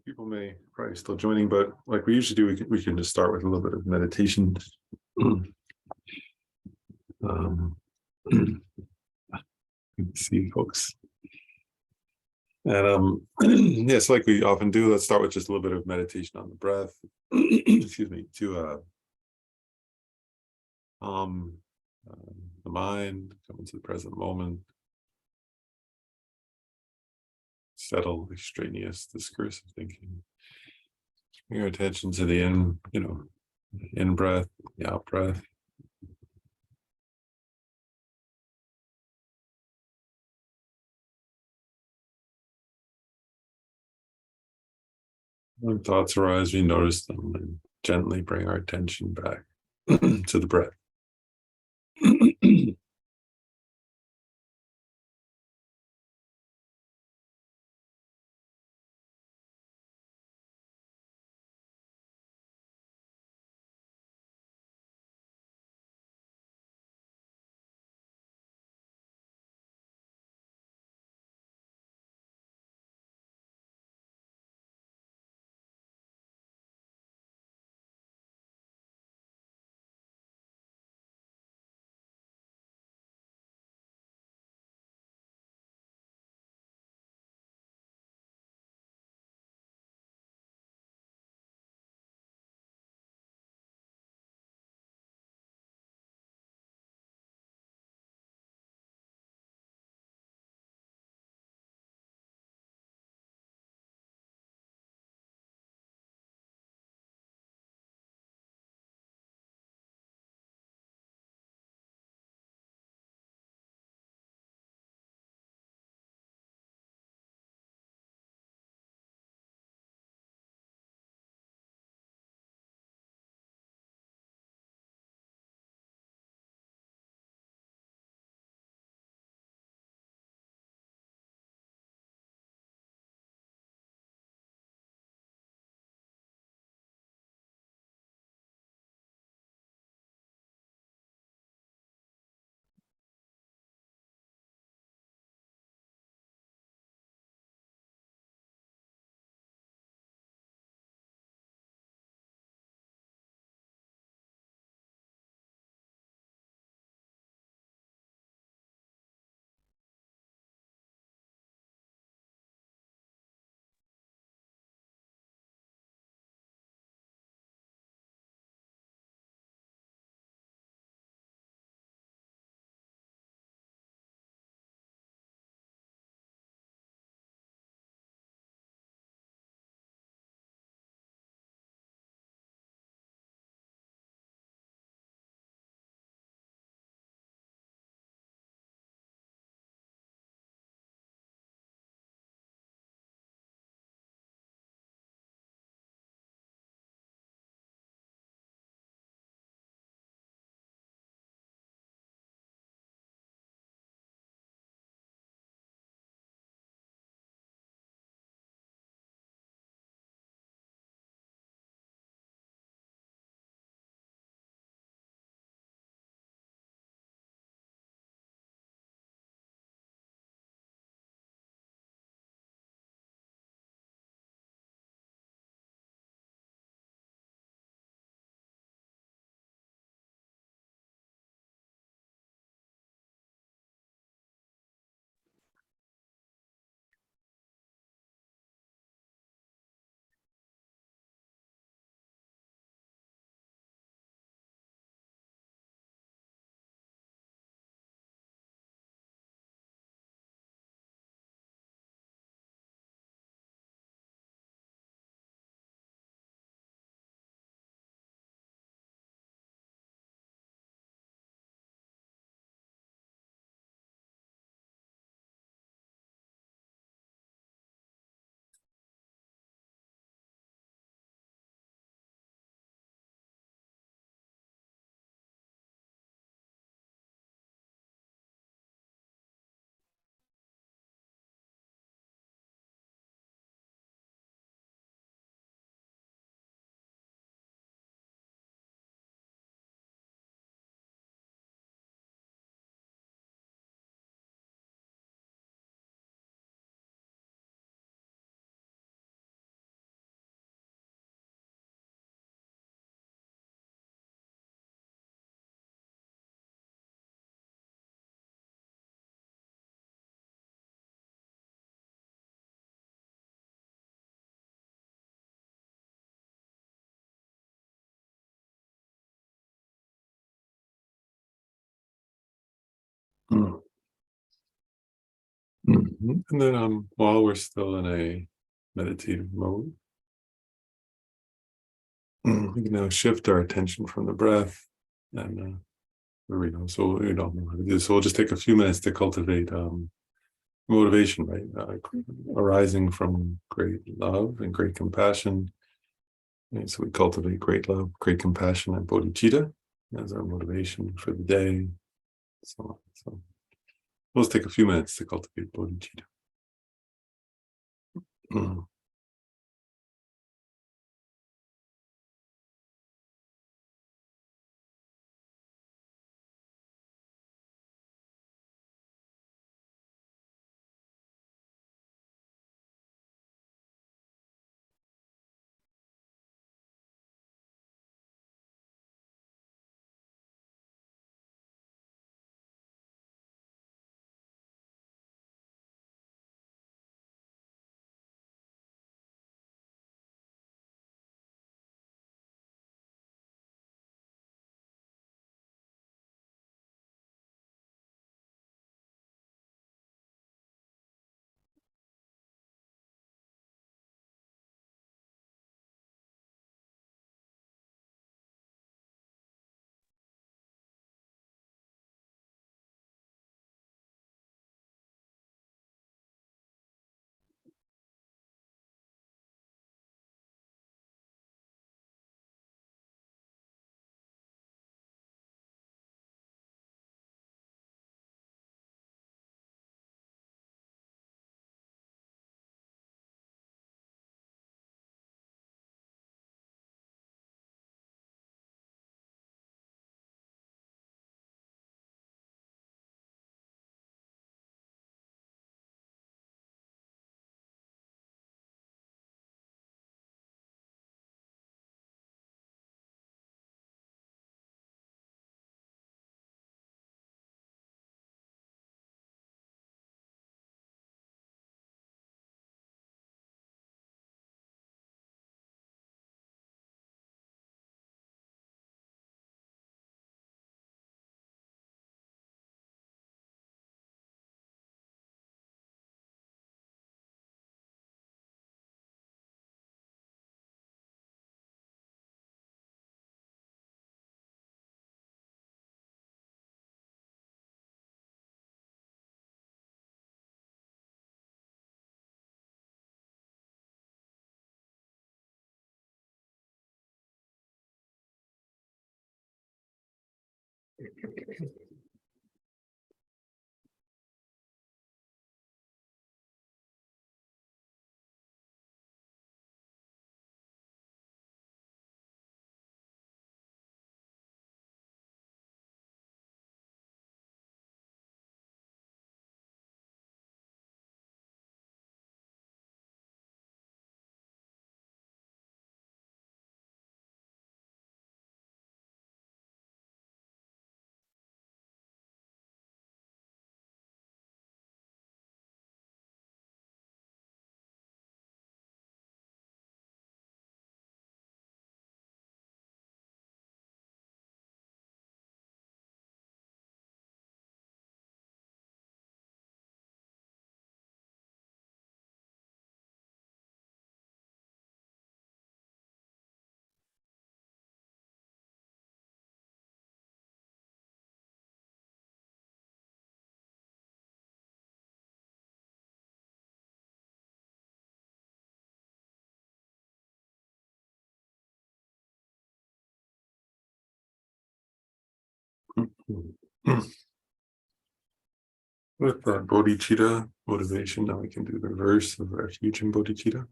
People may probably still joining, but like we usually do, we can just start with a little bit of meditation. um, see folks. And yes, like we often do, let's start with just a little bit of meditation on the breath. Excuse me, to calm the mind, come into the present moment, settle extraneous discursive thinking. Bring your attention to the in breath, the out breath. When thoughts arise, we notice them and gently bring our attention back to the breath. Mhm. And then while we're still in a meditative mode, we can now shift our attention from the breath and where we know. So we don't know how to do this. So we'll just take a few minutes to cultivate motivation, right? Arising from great love and great compassion. And so we cultivate great love, great compassion, and bodhicitta as our motivation for the day. So let's take a few minutes to cultivate bodhicitta. Mm. With bodhicitta motivation, now we can do the reverse of refuge and bodhicitta.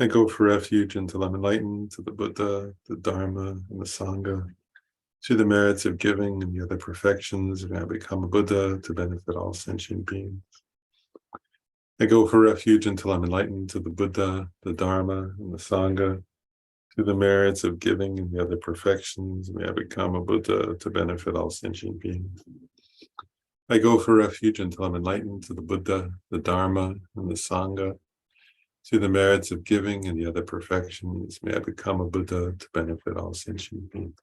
I go for refuge until I'm enlightened to the Buddha, the Dharma, and the Sangha, to the merits of giving and the other perfections, and I become a Buddha to benefit all sentient beings. I go for refuge until I'm enlightened to the Buddha, the Dharma, and the Sangha, to the merits of giving and the other perfections, may I become a Buddha to benefit all sentient beings. I go for refuge until I'm enlightened to the Buddha, the Dharma, and the Sangha, to the merits of giving and the other perfections, may I become a Buddha to benefit all sentient beings.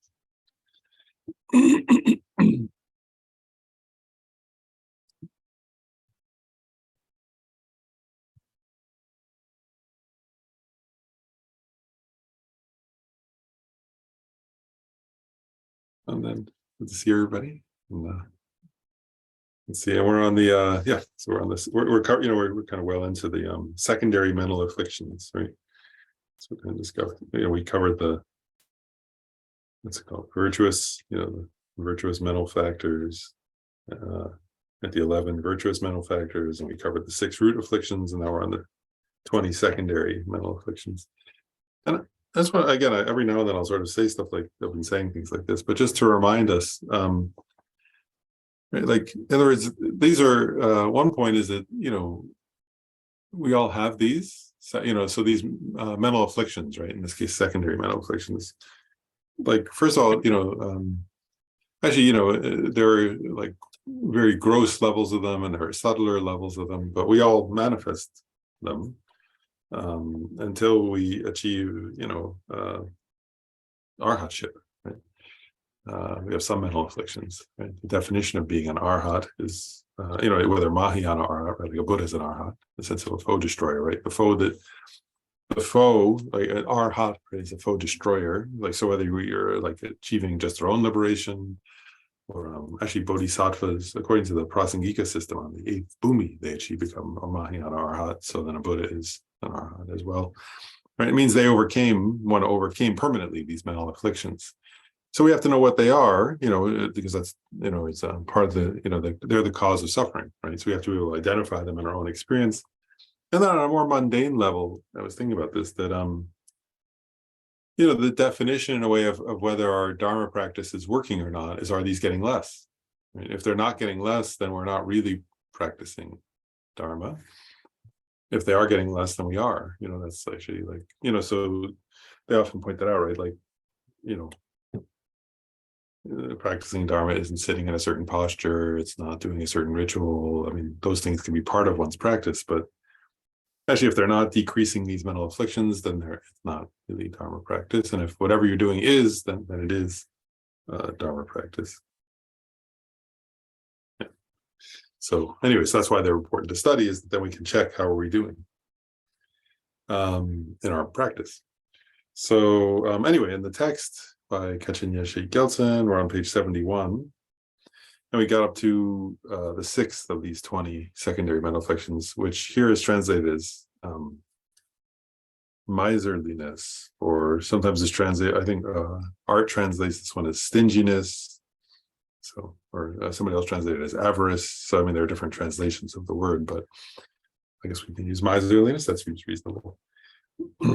And then good to see everybody. And, let's see, and we're on the so we're on this. We're we're kind of well into the secondary mental afflictions, right? So we kind of discovered, we covered the what's it called, virtuous, the virtuous mental factors. At the 11 virtuous mental factors, and we covered the 6 root afflictions, and now we're on the 20 secondary mental afflictions. And that's what, again, every now and then I'll sort of say stuff like I've been saying things like this, but just to remind us, right, like, in other words, these are one point is that we all have these, so these mental afflictions, right? In this case, secondary mental afflictions. Like, first of all, actually, there are like very gross levels of them, and there are subtler levels of them, but we all manifest them until we achieve, arhatship. Right? We have some mental afflictions. Right? The definition of being an arhat is, whether Mahayana arhat, right? Like a Buddha is an arhat, the sense of a foe destroyer, right? The foe, like an arhat, right, is a foe destroyer. Like, so whether you're like achieving just their own liberation, or actually bodhisattvas, according to the Prasangika system, on the 8th bhumi, they actually become a Mahayana arhat. So then a Buddha is an arhat as well. Right? It means one overcame permanently these mental afflictions. So we have to know what they are, because that's, it's part of they're the cause of suffering, right? So we have to be able to identify them in our own experience. And then on a more mundane level, I was thinking about this, that the definition in a way of whether our Dharma practice is working or not is, are these getting less? Right? If they're not getting less, then we're not really practicing Dharma. If they are getting less, then we are. That's actually like, so they often point that out, right? Like, practicing Dharma isn't sitting in a certain posture, it's not doing a certain ritual. I mean, those things can be part of one's practice, but actually, if they're not decreasing these mental afflictions, then it's not really Dharma practice. And if whatever you're doing is, then it is Dharma practice. Yeah. So anyways, that's why they're important to study, is that then we can check how are we doing in our practice. So anyway, in the text by Kachin Yeshe Gelsen, we're on page 71. And we got up to the 6th of these 20 secondary mental afflictions, which here is translated as miserliness, or sometimes it's translated, I think Art translates this one as stinginess, so, or somebody else translated it as avarice. So I mean, there are different translations of the word, but I guess we can use miserliness. That seems reasonable.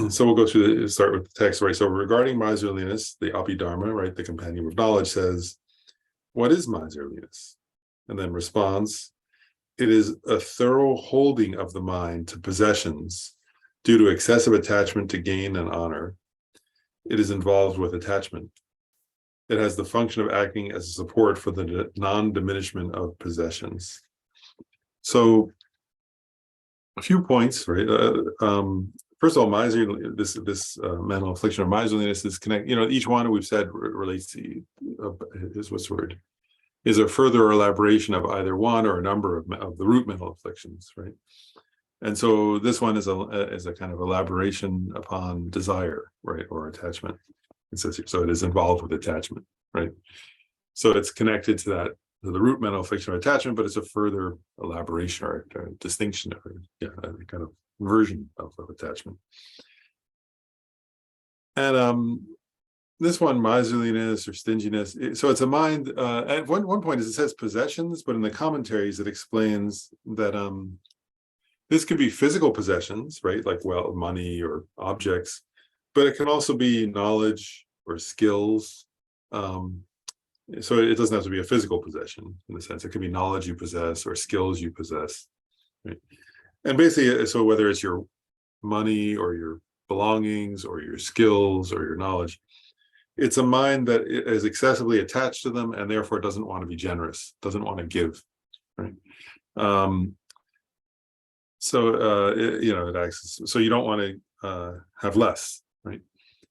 So we'll go through start with the text, right? So regarding miserliness, the Abhidharma, right, the Compendium of Knowledge, says, what is miserliness? And then responds, it is a thorough holding of the mind to possessions due to excessive attachment to gain and honor. It is involved with attachment. It has the function of acting as a support for the non-diminishment of possessions. So a few points, right? First of all, this mental affliction of miserliness is connected. Each one we've said relates to is a further elaboration of either one or a number of the root mental afflictions, right? And so this one is a kind of elaboration upon desire, right, or attachment. It says here, so it is involved with attachment, right? So it's connected to the root mental affliction of attachment, but it's a further elaboration or a distinction, or a kind of version of attachment. And this one, miserliness or stinginess, so it's a mind, at one point it says possessions, but in the commentaries it explains that this could be physical possessions, right, like money or objects, but it can also be knowledge or skills. So it doesn't have to be a physical possession in the sense. It could be knowledge you possess or skills you possess, right? And basically, so whether it's your money or your belongings or your skills or your knowledge, it's a mind that is excessively attached to them and therefore doesn't want to be generous, doesn't want to give, right? It acts, so you don't want to have less, right?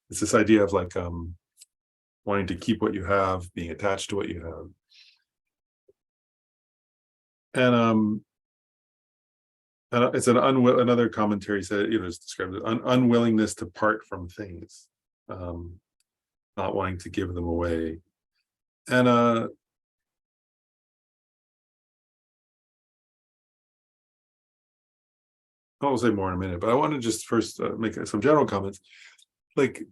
It's this idea of like wanting to keep what you have, being attached to what you have. And it's another commentary said, it's described as unwillingness to part from things, not wanting to give them away. And I'll say more in a minute, but I want to just first make some general comments. Like,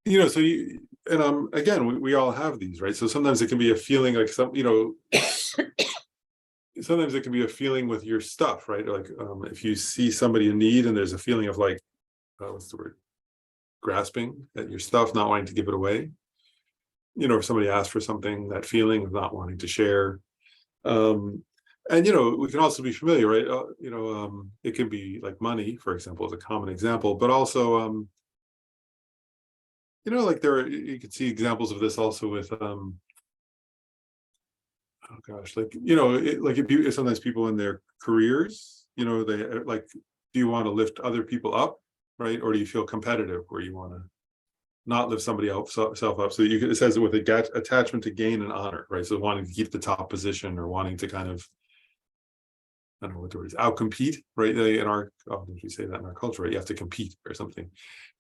so you, and again, we all have these, right? So sometimes it can be a feeling like sometimes it can be a feeling with your stuff, right? Like if you see somebody in need and there's a feeling of like, what's the word? Grasping at your stuff, not wanting to give it away. If somebody asks for something, that feeling of not wanting to share. Um, and we can also be familiar, right? It can be like money, for example, is a common example, but also like you can see examples of this also with oh gosh, like like if sometimes people in their careers, they like, do you want to lift other people up, right? Or do you feel competitive where you want to not lift somebody else self up? So it says it with attachment to gain and honor, right? So wanting to keep the top position or wanting to kind of, I don't know what the word is, outcompete, right? In our, if you say that in our culture, right? You have to compete or something,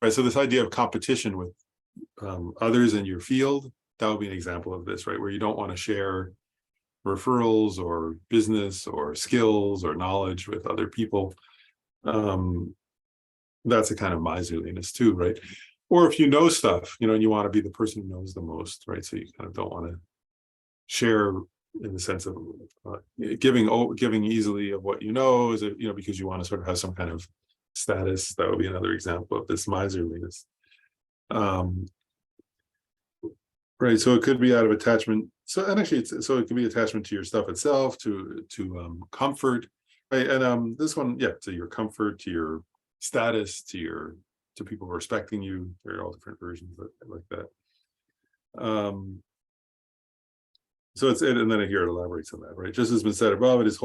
right? So this idea of competition with others in your field, that would be an example of this, right? Where you don't want to share referrals or business or skills or knowledge with other people. That's a kind of miserliness too, right? Or if you know stuff, and you want to be the person who knows the most, right? So you kind of don't want to share in the sense of giving easily of what is it, because you want to sort of have some kind of status. That would be another example of this miserliness. Right. So it could be out of attachment. So, and actually, so it can be attachment to your stuff itself, to comfort, right? And this one, yeah, to your comfort, to your status, to people respecting you. There are all different versions like that. So and then here it elaborates on that, right? Just as been said above, it is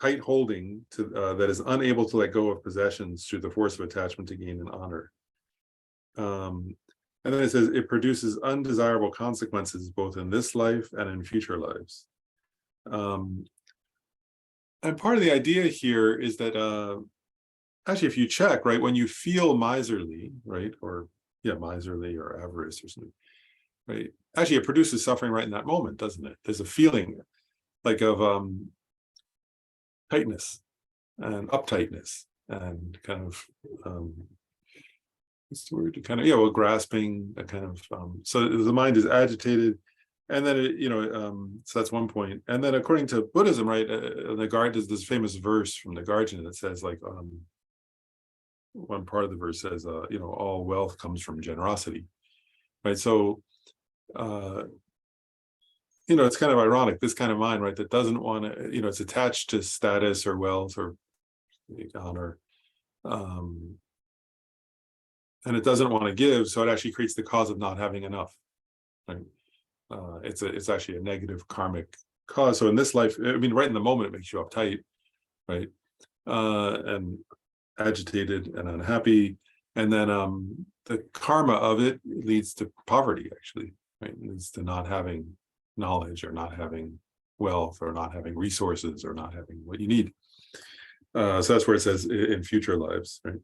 tight holding to that is unable to let go of possessions through the force of attachment to gain and honor. And then it says it produces undesirable consequences both in this life and in future lives. And part of the idea here is that actually, if you check, right, when you feel miserly, right, or miserly or avarice or something, right, actually it produces suffering right in that moment, doesn't it? There's a feeling like of tightness and uptightness and kind of what's the word? Kind of grasping, a kind of so the mind is agitated, and then so that's one point. And then according to Buddhism, right, there's this famous verse from the Guardian that says like one part of the verse says all wealth comes from generosity, right? So it's kind of ironic, this kind of mind, right, that doesn't want to, it's attached to status or wealth or honor, and it doesn't want to give, so it actually creates the cause of not having enough, right? It's actually a negative karmic cause. So in this life, I mean, right in the moment, it makes you uptight, right, and agitated and unhappy, and then the karma of it leads to poverty, actually, right? It leads to not having knowledge or not having wealth or not having resources or not having what you need. So that's where it says in future lives, right?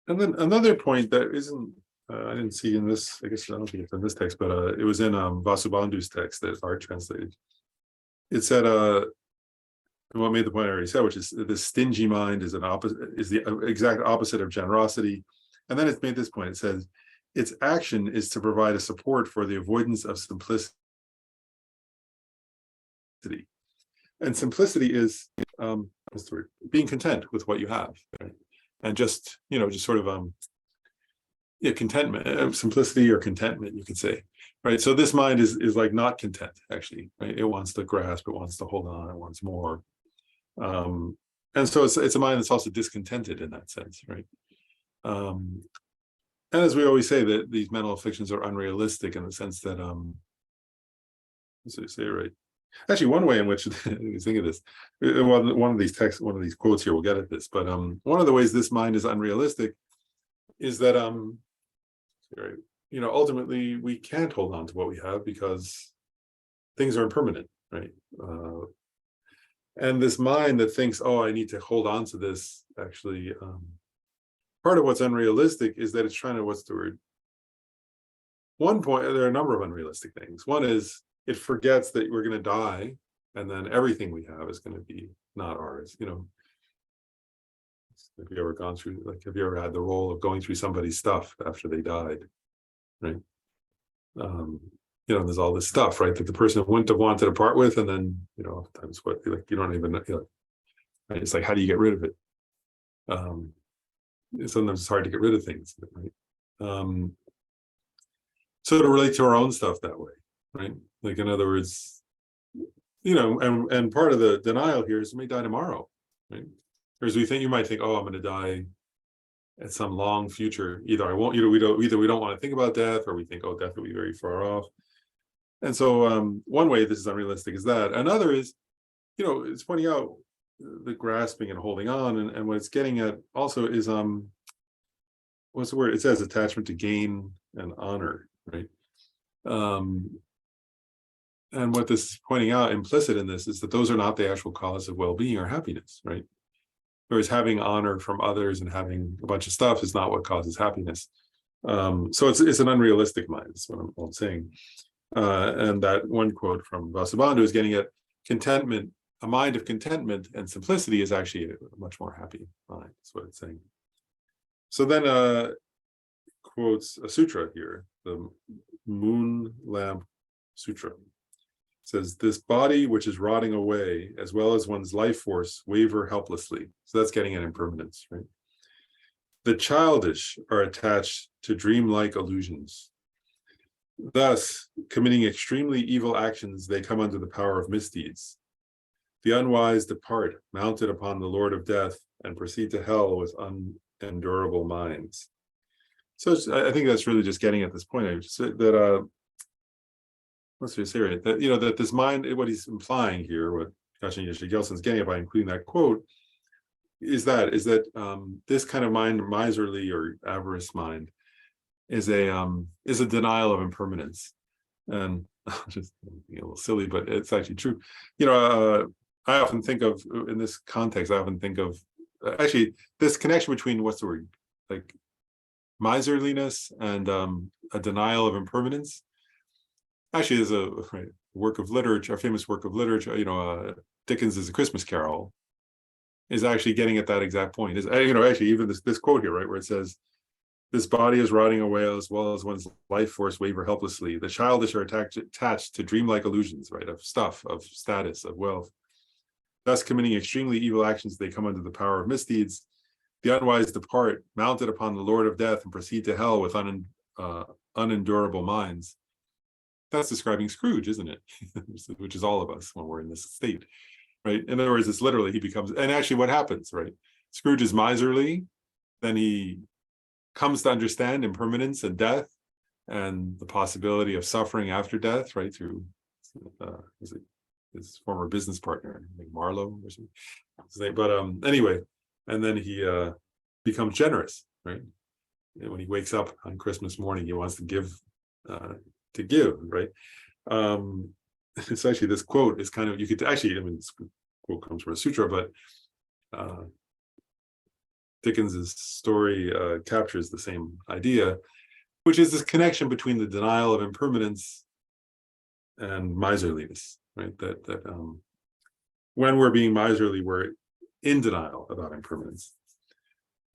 And then another point that isn't, I didn't see in this, I guess I don't think it's in this text, but it was in Vasubandhu's text that Art translated. It said, what made the point I already said, which is the stingy mind is the exact opposite of generosity. And then it's made this point. It says, its action is to provide a support for the avoidance of simplicity. And simplicity is what's the word? Being content with what you have, right? And just sort of contentment, simplicity or contentment, you could say, right? So this mind is like not content, actually, right? It wants to grasp, it wants to hold on, it wants more. And so it's a mind that's also discontented in that sense, right? And as we always say, that these mental afflictions are unrealistic in the sense that so say right. Actually, one way in which you think of this, one of these texts, one of these quotes here will get at this, but one of the ways this mind is unrealistic is that ultimately we can't hold on to what we have because things are impermanent, right? And this mind that thinks, oh, I need to hold on to this, actually, part of what's unrealistic is that it's trying to, what's the word? one point, there are a number of unrealistic things. One is it forgets that we're going to die, and then everything we have is going to be not ours. Have you ever gone through, like, have you ever had the role of going through somebody's stuff after they died, right? There's all this stuff, right, that the person wouldn't have wanted to part with, and then, oftentimes what, like, you don't even know, right? It's like, how do you get rid of it? Sometimes it's hard to get rid of things, right? So to relate to our own stuff that way, right? Like, in other words, and part of the denial here is, you may die tomorrow, right? Whereas you might think, oh, I'm going to die at some long future. Either I won't, we don't want to think about death, or we think, oh, death will be very far off. And so one way this is unrealistic is that. Another is, it's pointing out the grasping and holding on, and what it's getting at also is what's the word? It says attachment to gain and honor, right? And what this is pointing out, implicit in this, is that those are not the actual cause of well-being or happiness, right? Whereas having honor from others and having a bunch of stuff is not what causes happiness. So it's an unrealistic mind, is what I'm saying. And that one quote from Vasubandhu is getting at contentment. A mind of contentment and simplicity is actually a much more happy mind. That's what it's saying. So then quotes a sutra here, the Moon Lamp Sutra. It says, this body which is rotting away, as well as one's life force, waver helplessly. So that's getting at impermanence, right? The childish are attached to dreamlike illusions. Thus, committing extremely evil actions, they come under the power of misdeeds. The unwise depart, mounted upon the Lord of Death, and proceed to hell with unendurable minds. So I think that's really just getting at this point that what's he say, right? That that this mind, what he's implying here, what Kashin Yeshe Gelson's getting at by including that quote, is that this kind of mind, miserly or avarice mind, is a denial of impermanence. And just a little silly, but it's actually true. I often think of, in this context, actually this connection between, what's the word, like miserliness and a denial of impermanence. Actually, is a work of literature, a famous work of literature. Dickens' A Christmas Carol is actually getting at that exact point. Is actually even this quote here, right, where it says, this body is rotting away, as well as one's life force waver helplessly. The childish are attached to dreamlike illusions, right, of stuff, of status, of wealth. Thus, committing extremely evil actions, they come under the power of misdeeds. The unwise depart, mounted upon the Lord of Death, and proceed to hell with unendurable minds. That's describing Scrooge, isn't it? Which is all of us when we're in this state, right? In other words, it's literally, he becomes, and actually what happens, right? Scrooge is miserly, then he comes to understand impermanence and death and the possibility of suffering after death, right? Through his former business partner, I think Marlowe or something. But anyway, and then he becomes generous, right? And when he wakes up on Christmas morning, he wants to give, right? It's actually, this quote is kind of, you could actually, this quote comes from a sutra, but Dickens's story captures the same idea, which is this connection between the denial of impermanence and miserliness, right? That when we're being miserly, we're in denial about impermanence.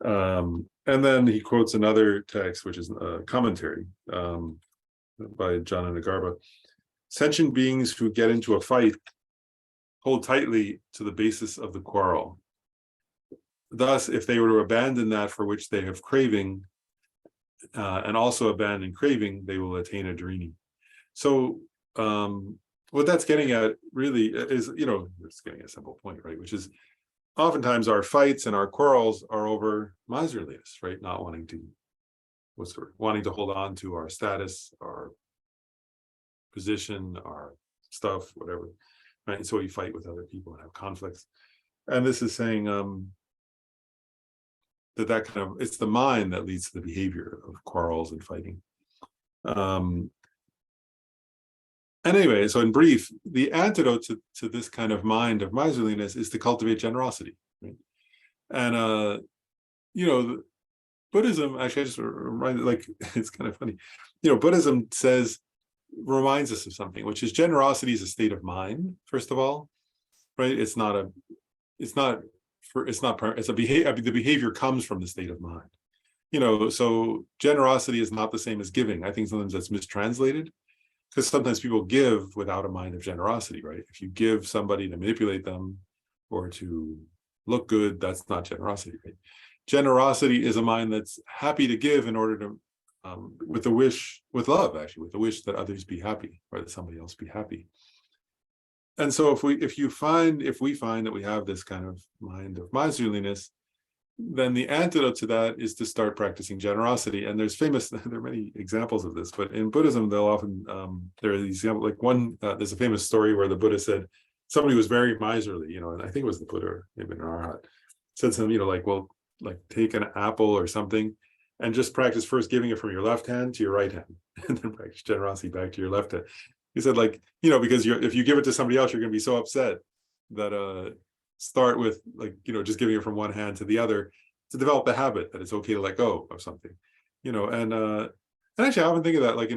And then he quotes another text, which is a commentary by Jnana Nagarbha. Sentient beings who get into a fight hold tightly to the basis of the quarrel. Thus, if they were to abandon that for which they have craving, and also abandon craving, they will attain a Drini. So what that's getting at really is, it's getting a simple point, right? Which is, oftentimes our fights and our quarrels are over miserliness, right? Not wanting to, wanting to hold on to our status, our position, our stuff, whatever, right? And so we fight with other people and have conflicts. And this is saying that kind of, it's the mind that leads to the behavior of quarrels and fighting. And anyway, so in brief, the antidote to this kind of mind of miserliness is to cultivate generosity, right? And Buddhism, actually, I just reminded, like, it's kind of funny. Buddhism reminds us of something, which is generosity is a state of mind, first of all, right? It's not, it's a behavior. The behavior comes from the state of mind. So generosity is not the same as giving. I think sometimes that's mistranslated, because sometimes people give without a mind of generosity, right? If you give somebody to manipulate them or to look good, that's not generosity, right? Generosity is a mind that's happy to give in order to, with the wish, with love, actually, with the wish that others be happy or that somebody else be happy. And so if we find that we have this kind of mind of miserliness, then the antidote to that is to start practicing generosity. And there are many examples of this, but in Buddhism, they'll often, there are these examples, like there's a famous story where the Buddha said, somebody was very miserly, and I think it was the Buddha, or maybe an Arhat, said to him, well, like take an apple or something and just practice first giving it from your left hand to your right hand, and then practice generosity back to your left hand. He said, because if you give it to somebody else, you're going to be so upset that start with just giving it from one hand to the other, to develop the habit that it's okay to let go of something, and actually I often think of that, like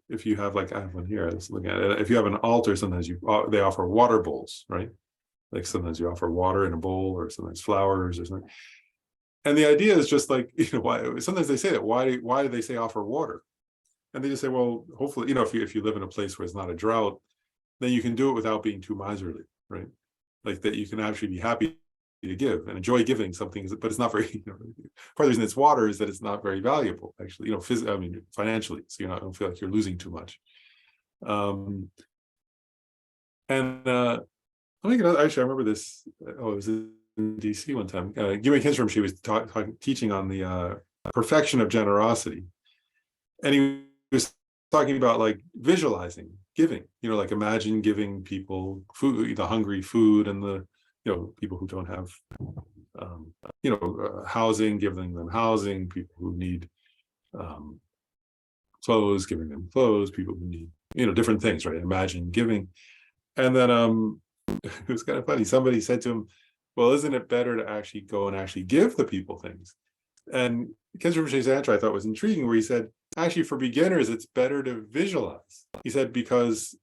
if you have, like, I have one here, I was looking at it, if you have an altar, sometimes they offer water bowls, right? Like sometimes you offer water in a bowl, or sometimes flowers or something. And the idea is just like, why sometimes they say that, why do they say offer water? And they just say, well, hopefully, if you live in a place where it's not a drought, then you can do it without being too miserly, right? Like that you can actually be happy to give and enjoy giving something, but it's not very, part of the reason it's water is that it's not very valuable, actually, financially. So you don't feel like you're losing too much. Actually, I remember this. Oh, it was in DC one time. Gyumi Kinstrom, she was teaching on the perfection of generosity, and he was talking about like visualizing giving. Like imagine giving people food, the hungry food, and the people who don't have housing, giving them housing. People who need clothes, giving them clothes. People who need different things, right? Imagine giving, and then it was kind of funny. Somebody said to him, well, isn't it better to actually go and actually give the people things? And Kenshin Rinpoche's answer I thought was intriguing, where he said, actually, for beginners, it's better to visualize. He said, because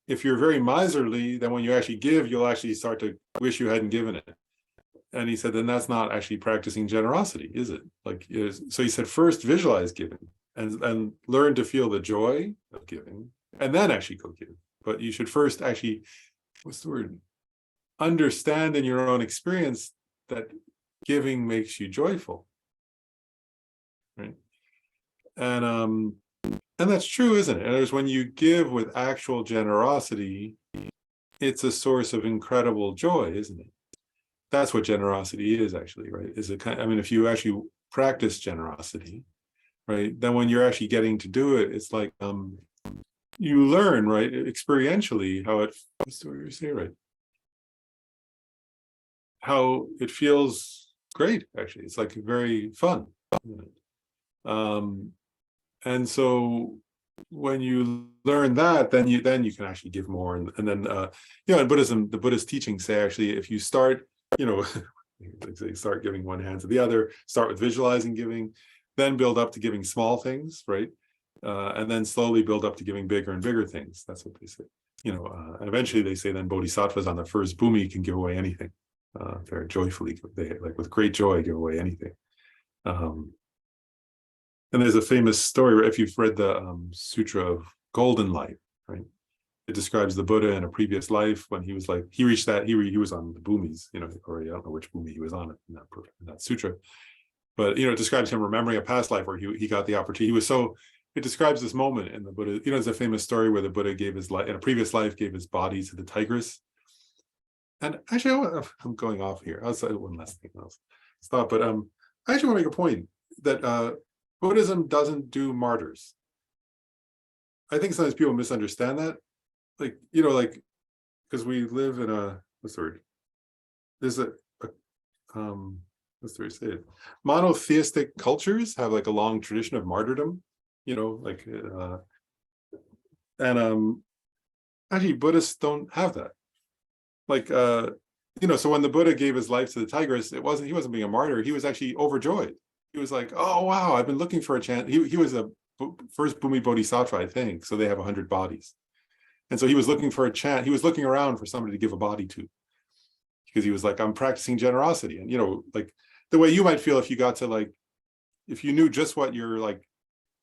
if you're very miserly, then when you actually give, you'll actually start to wish you hadn't given it. And he said, then that's not actually practicing generosity, is it? So he said, first visualize giving and learn to feel the joy of giving, and then actually go give. But you should first actually, what's the word? Understand in your own experience that giving makes you joyful, right? And that's true, isn't it? And there's when you give with actual generosity, it's a source of incredible joy, isn't it? That's what generosity is, actually, right? If you actually practice generosity, right, then when you're actually getting to do it, it's like you learn, right, experientially how what's the word you say, right? How it feels great, actually. It's like very fun. And so when you learn that, then you can actually give more. And then in Buddhism, the Buddhist teachings say, actually, if you start, they start giving one hand to the other, start with visualizing giving, then build up to giving small things, right? And then slowly build up to giving bigger and bigger things. That's what they say. And eventually they say then bodhisattvas on the first bhumi can give away anything. Very joyfully, they with great joy give away anything. And there's a famous story, if you've read the Sutra of Golden Light, right? It describes the Buddha in a previous life when he was he reached that, he was on the bhumis, or I don't know which bhumi he was on in that sutra. But, it describes him remembering a past life where he got the opportunity. It describes this moment in the Buddha, there's a famous story where the Buddha gave his life, in a previous life, gave his body to the tigress. And actually, I'm going off here. I'll say one last thing. I'll stop. But I actually want to make a point that Buddhism doesn't do martyrs. I think sometimes people misunderstand that. Because we live in what's the word? There's what's the word say it? Monotheistic cultures have a long tradition of martyrdom, and actually Buddhists don't have that. so when the Buddha gave his life to the tigress, he wasn't being a martyr. He was actually overjoyed. He was like, oh, wow, I've been looking for a chance. He was a first Bhumi Bodhisattva, I think. So they have 100 bodies. And so he was looking for a chance. He was looking around for somebody to give a body to, because he was like, I'm practicing generosity. And, like the way you might feel if you got to like, if you knew just what your like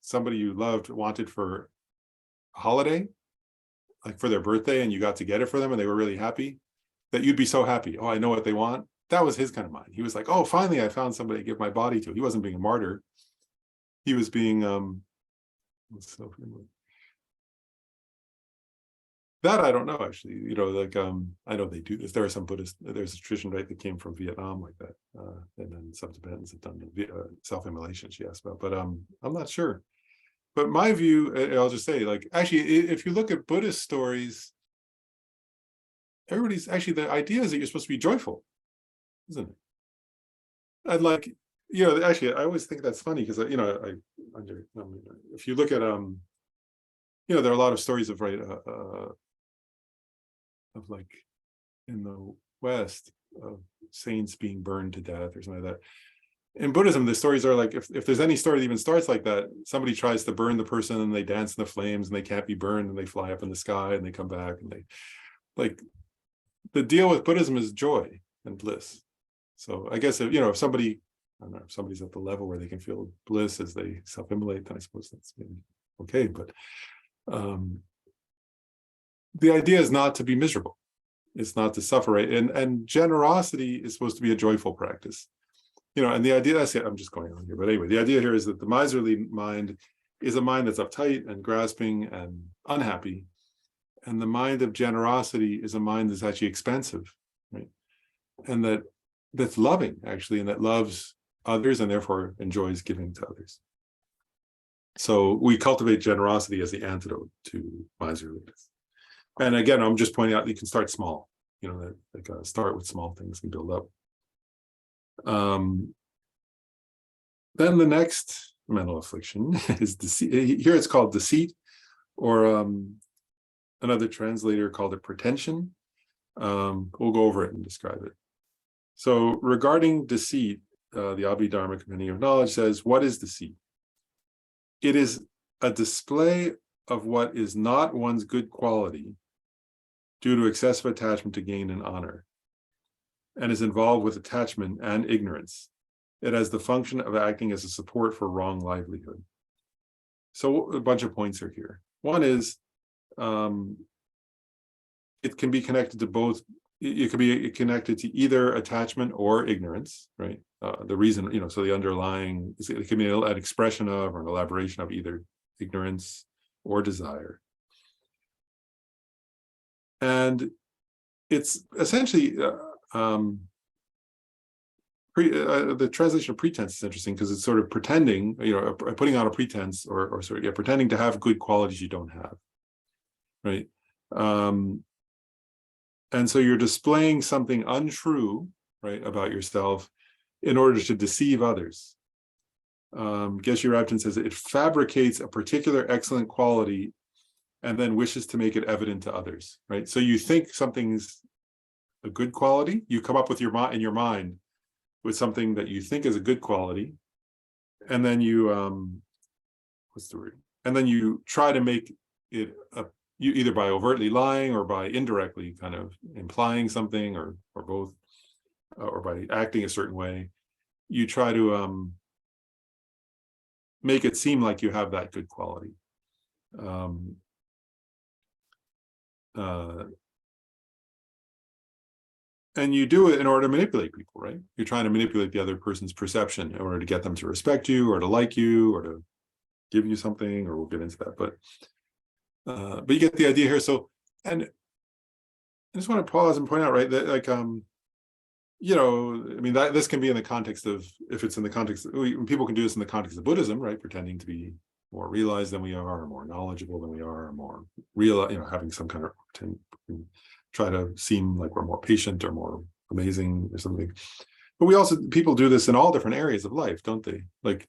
somebody you loved wanted for a holiday, like for their birthday, and you got to get it for them and they were really happy, that you'd be so happy. Oh, I know what they want. That was his kind of mind. He was like, oh, finally I found somebody to give my body to. He wasn't being a martyr. He was being that I don't know, actually. Like I know they do this. There are some Buddhist, there's a tradition, right, that came from Vietnam like that. And then some Tibetans have done self-immolation, she asked about, but I'm not sure. But my view, I'll just say, like, actually, if you look at Buddhist stories, everybody's actually, the idea is that you're supposed to be joyful, isn't it? And like, actually, I always think that's funny because, if you look at, there are a lot of stories of, right, of like in the West of saints being burned to death or something like that. In Buddhism, the stories are like, if there's any story that even starts like that, somebody tries to burn the person and they dance in the flames and they can't be burned and they fly up in the sky and they come back, and they, like, the deal with Buddhism is joy and bliss. So I guess if somebody, I don't know, if somebody's at the level where they can feel bliss as they self-immolate, then I suppose that's maybe okay. But the idea is not to be miserable. It's not to suffer, right? And generosity is supposed to be a joyful practice. And the idea, I'm just going on here, but anyway, the idea here is that the miserly mind is a mind that's uptight and grasping and unhappy. And the mind of generosity is a mind that's actually expansive, right? And that's loving, actually, and that loves others and therefore enjoys giving to others. So we cultivate generosity as the antidote to miserliness. And again, I'm just pointing out, you can start small, start with small things and build up. Then the next mental affliction is deceit. Here it's called deceit, or another translator called it pretension. We'll go over it and describe it. So regarding deceit, the Abhidharma Compendium of Knowledge says, what is deceit? It is a display of what is not one's good quality due to excessive attachment to gain and honor, and is involved with attachment and ignorance. It has the function of acting as a support for wrong livelihood. So a bunch of points are here. One is, it can be connected to both. It could be connected to either attachment or ignorance, right? The reason, so the underlying, it can be an expression of or an elaboration of either ignorance or desire. And it's essentially, the translation of pretense is interesting because it's sort of pretending, putting on a pretense, or pretending to have good qualities you don't have, right? And so you're displaying something untrue, right, about yourself in order to deceive others. Geshe Rabten says it fabricates a particular excellent quality and then wishes to make it evident to others, right? So you think something's a good quality, you come up with in your mind with something that you think is a good quality, and then you what's the word? And then you try to make it you either by overtly lying or by indirectly kind of implying something, or both, or by acting a certain way, you try to make it seem like you have that good quality. And you do it in order to manipulate people, right? You're trying to manipulate the other person's perception in order to get them to respect you or to like you or to give you something, or we'll get into that. But you get the idea here. So, and I just want to pause and point out, right, that like, I mean, that this can be in the context of, if it's in the context, people can do this in the context of Buddhism, right? Pretending to be more realized than we are, or more knowledgeable than we are, or more real, having some kind of try to seem like we're more patient or more amazing or something. But people do this in all different areas of life, don't they? Like,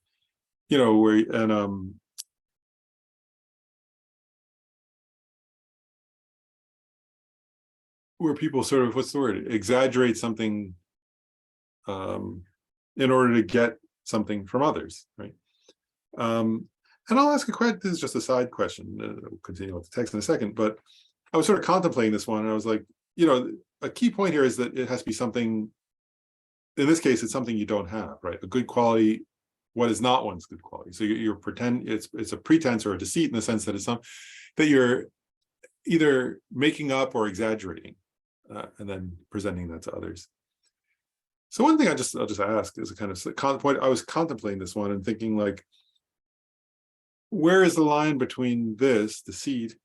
where people sort of, what's the word, exaggerate something in order to get something from others, right? And I'll ask a question. This is just a side question. We'll continue with the text in a second, but I was sort of contemplating this one, and I was like, a key point here is that it has to be something. In this case, it's something you don't have, right? A good quality. What is not one's good quality? So you're pretend it's a pretense or a deceit in the sense that it's some that you're either making up or exaggerating, and then presenting that to others. So one thing I'll just ask is a kind of point. I was contemplating this one and thinking, like, where is the line between this deceit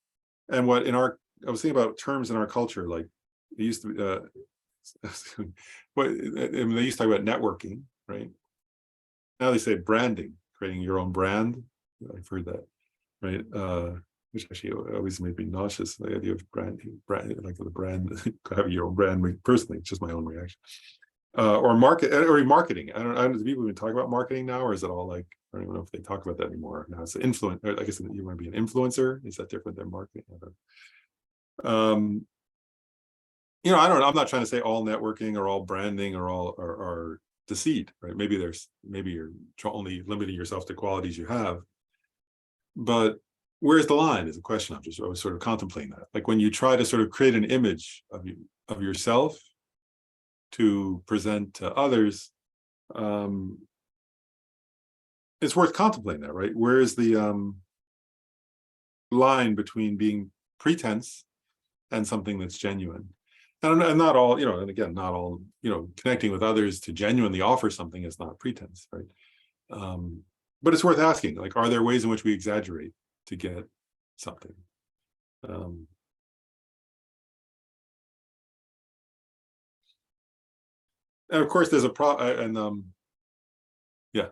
and what I was thinking about terms in our culture, like it used to be, what they used to talk about networking, right? Now they say branding, creating your own brand. I've heard that, right? Which actually always made me nauseous. The idea of branding, like the brand, having your own brand. Personally, it's just my own reaction. Or marketing. I don't. Do people even talk about marketing now, or is it all like, I don't even know if they talk about that anymore. Now it's influence. I guess you want to be an influencer. Is that different than marketing? I don't I'm not trying to say all networking or all branding or all are deceit, right? Maybe you're only limiting yourself to qualities you have, but where's the line is a question. I was sort of contemplating that. Like when you try to sort of create an image of yourself to present to others, it's worth contemplating that, right? Where is the line between being pretense and something that's genuine? And not all, and again, not all, connecting with others to genuinely offer something is not pretense, right? But it's worth asking, like, are there ways in which we exaggerate to get something? And of course, there's yeah,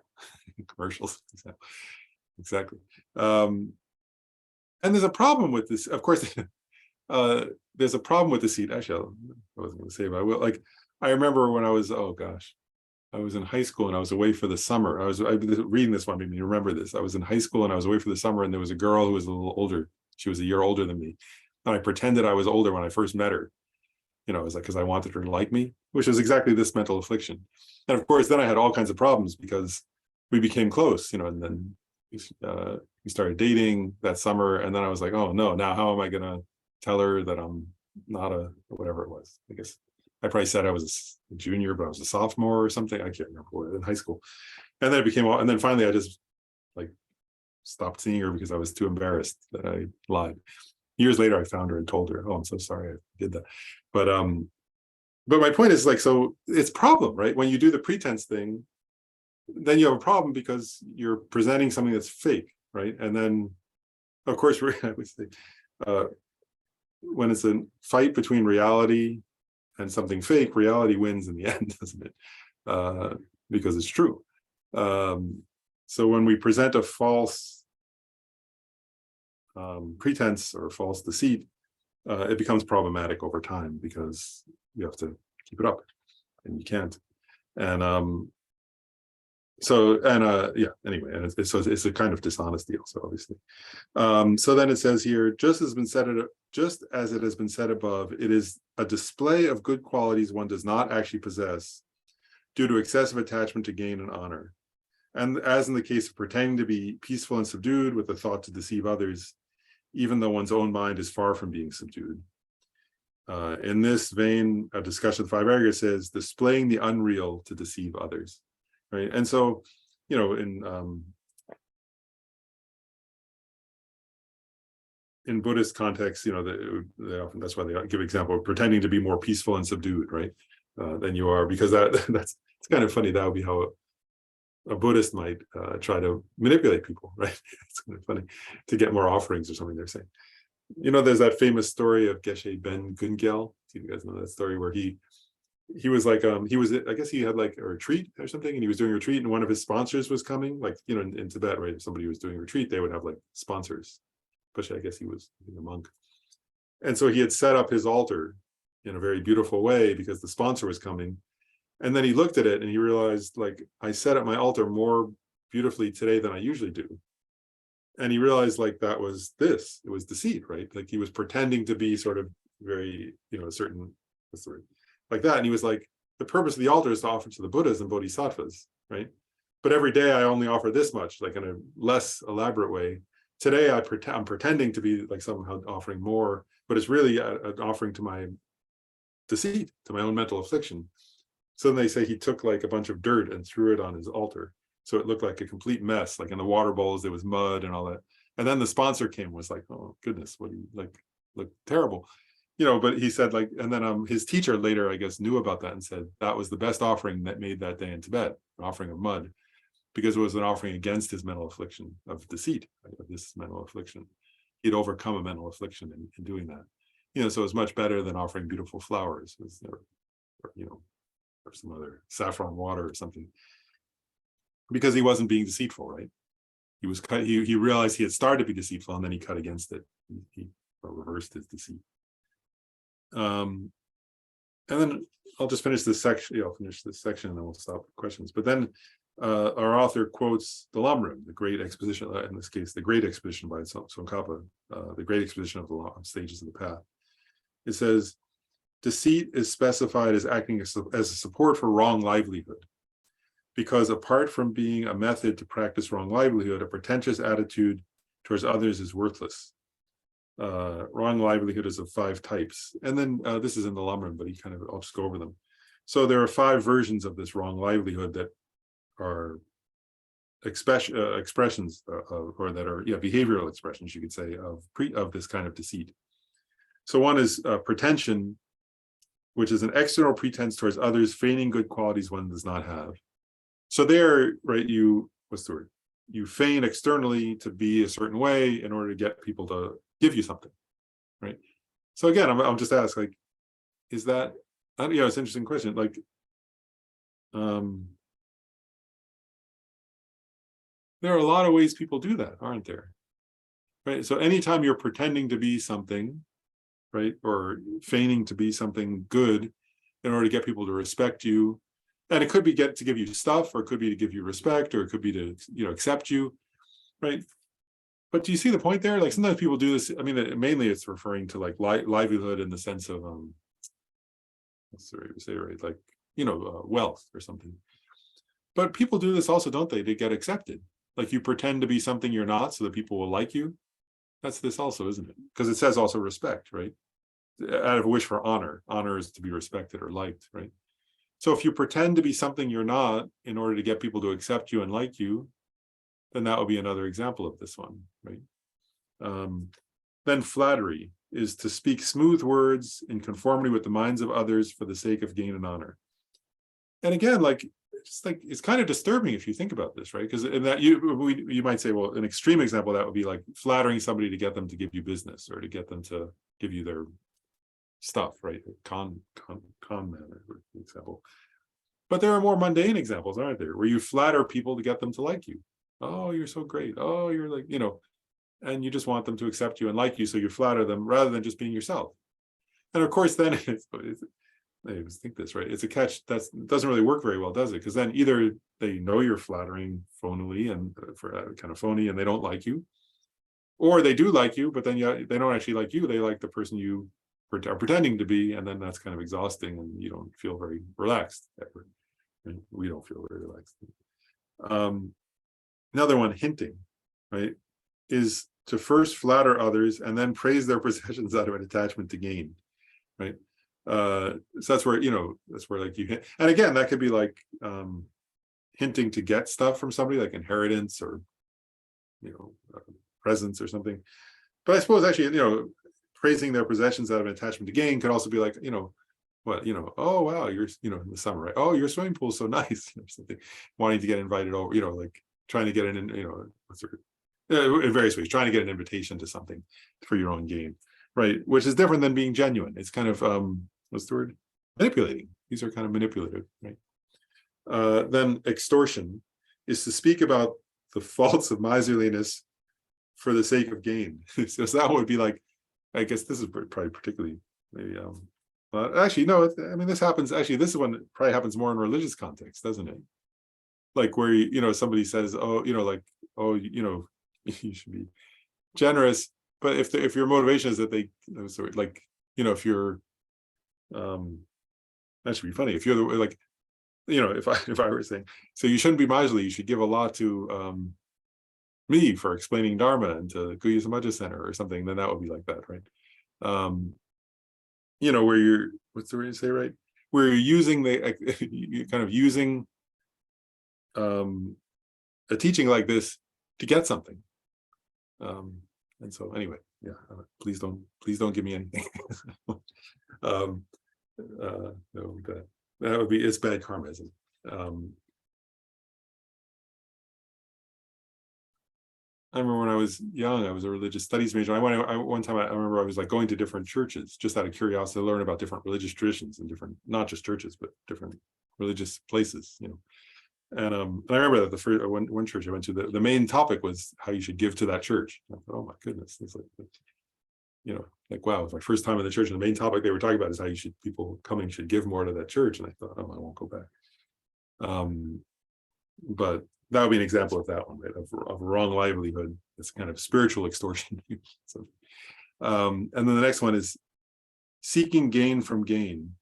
commercials, exactly. And there's a problem with this, of course. There's a problem with deceit. Actually, I wasn't going to say, but I will. Like, I remember when I was, I was in high school and I was away for the summer. I was reading this one, made me remember this. I was in high school and I was away for the summer, and there was a girl who was a little older. She was a year older than me, and I pretended I was older when I first met her. It was like because I wanted her to like me, which was exactly this mental affliction. And of course, then I had all kinds of problems because we became close, and then we started dating that summer, and then I was like, oh no, now how am I going to tell her that I'm not whatever it was. I guess I probably said I was a junior, but I was a sophomore or something. I can't remember what, in high school. And then and then finally I just like stopped seeing her because I was too embarrassed that I lied. Years later, I found her and told her, oh, I'm so sorry I did that. But my point is, like, so it's a problem, right? When you do the pretense thing, then you have a problem because you're presenting something that's fake, right? And then, of course, I would say, when it's a fight between reality and something fake, reality wins in the end, doesn't it? Because it's true. So when we present a false pretense or false deceit, it becomes problematic over time because you have to keep it up, and you can't. And anyway, and it's a kind of dishonesty also, obviously. So then it says here, just as it has been said above, it is a display of good qualities one does not actually possess due to excessive attachment to gain and honor. And as in the case of pretending to be peaceful and subdued with the thought to deceive others, even though one's own mind is far from being subdued. In this vein, a discussion of 5 areas says, displaying the unreal to deceive others. Right. And so, in Buddhist context, they often, that's why they give example of pretending to be more peaceful and subdued, right, than you are, because it's kind of funny. That would be how a Buddhist might try to manipulate people, right? It's kind of funny to get more offerings or something, they're saying. There's that famous story of Geshe Ben Gungel. Do you guys know that story where he was like, I guess he had like a retreat or something, and he was doing a retreat, and one of his sponsors was coming, like, in Tibet, right? If somebody was doing a retreat, they would have like sponsors, especially I guess he was a monk. And so he had set up his altar in a very beautiful way because the sponsor was coming. And then he looked at it and he realized, like, I set up my altar more beautifully today than I usually do. And he realized, like, it was deceit, right? Like he was pretending to be sort of very, a certain, what's the word, like that. And he was like, the purpose of the altar is to offer to the Buddhas and Bodhisattvas, right? But every day I only offer this much, like in a less elaborate way. Today I'm pretending to be like somehow offering more, but it's really an offering to my deceit, to my own mental affliction. So then they say he took like a bunch of dirt and threw it on his altar. So it looked like a complete mess, like in the water bowls, there was mud and all that. And then the sponsor came, was like, oh goodness, what do you like, look terrible. But he said like, and then his teacher later, I guess, knew about that and said that was the best offering that made that day in Tibet, an offering of mud, because it was an offering against his mental affliction of deceit, right, of this mental affliction. He'd overcome a mental affliction in doing that. So it's much better than offering beautiful flowers, or some other saffron water or something, because he wasn't being deceitful, right? He realized he had started to be deceitful, and then he cut against it. He reversed his deceit. And then I'll just finish this section. I'll finish this section and then we'll stop with questions. But then our author quotes the Lamrim, the great exposition, in this case, the great exposition by Tsongkhapa, the great exposition of the stages of the path. It says, deceit is specified as acting as a support for wrong livelihood, because apart from being a method to practice wrong livelihood, a pretentious attitude towards others is worthless. Wrong livelihood is of 5 types. And then this is in the Lamrim, but I'll just go over them. So there are 5 versions of this wrong livelihood that are expressions or that are behavioral expressions, you could say, of this kind of deceit. So one is pretension, which is an external pretense towards others, feigning good qualities one does not have. So there, right, what's the word? You feign externally to be a certain way in order to get people to give you something, right? So again, I'm just asked, like, is that, it's an interesting question. Like, there are a lot of ways people do that, aren't there? Right. So anytime you're pretending to be something, right, or feigning to be something good in order to get people to respect you, and it could be to give you stuff, or it could be to give you respect, or it could be to accept you, right? But do you see the point there? Like, sometimes people do this. I mean, mainly it's referring to like livelihood in the sense of what's the way to say, right? Like, wealth or something. But people do this also, don't they, to get accepted? Like, you pretend to be something you're not so that people will like you. That's this also, isn't it? Because it says also respect, right? Out of a wish for honor. Honor is to be respected or liked, right? So if you pretend to be something you're not in order to get people to accept you and like you, then that would be another example of this one, right? Then flattery is to speak smooth words in conformity with the minds of others for the sake of gain and honor. And again, it's kind of disturbing if you think about this, right? Because in that you might say, well, an extreme example of that would be like flattering somebody to get them to give you business, or to get them to give you their stuff, right? Con man, for example. But there are more mundane examples, aren't there, where you flatter people to get them to like you. Oh, you're so great. Oh, you're like, and you just want them to accept you and like you, so you flatter them rather than just being yourself. And of course, then I always think this, right? It's a catch that doesn't really work very well, does it? Because then either they know you're flattering phonily and for kind of phony, and they don't like you, or they do like you, but then they don't actually like you. They like the person you are pretending to be, and then that's kind of exhausting, and you don't feel very relaxed ever. And we don't feel very relaxed. Another one, hinting, right, is to first flatter others and then praise their possessions out of an attachment to gain, right? So that's where like you hint. And again, that could be like hinting to get stuff from somebody, like inheritance or presents or something. But I suppose actually, praising their possessions out of an attachment to gain could also be like, oh wow, you're in the summer, right? Oh, your swimming pool's so nice, or something. Wanting to get invited over, like trying to get in various ways, trying to get an invitation to something for your own gain, right? Which is different than being genuine. It's kind of what's the word? Manipulating. These are kind of manipulative, right? Then extortion is to speak about the faults of miserliness for the sake of gain. So that would be like, I guess this is probably particularly maybe actually no, I mean, this happens, actually this one probably happens more in religious context, doesn't it? Like where somebody says, oh, you should be generous, but if your motivation is that they like if you're, that should be funny. If you're like, if I were saying, so you shouldn't be miserly, you should give a lot to me for explaining Dharma and to Guya Samaja Center or something, then that would be like that, right? Where you're, what's the way to say, right? Where you're using you're kind of using a teaching like this to get something. And so anyway, yeah, please don't give me anything. No, that would be, it's bad karma, isn't it? I remember when I was young, I was a religious studies major. One time I remember I was like going to different churches just out of curiosity to learn about different religious traditions and different, not just churches, but different religious places, And I remember that the first one church I went to, the main topic was how you should give to that church. I thought, oh my goodness, it's like, wow, it's my first time in the church, and the main topic they were talking about is how people coming should give more to that church. And I thought, oh, I won't go back. But that would be an example of that one, right? Of wrong livelihood. It's kind of spiritual extortion. So, and then the next one is seeking gain from gain,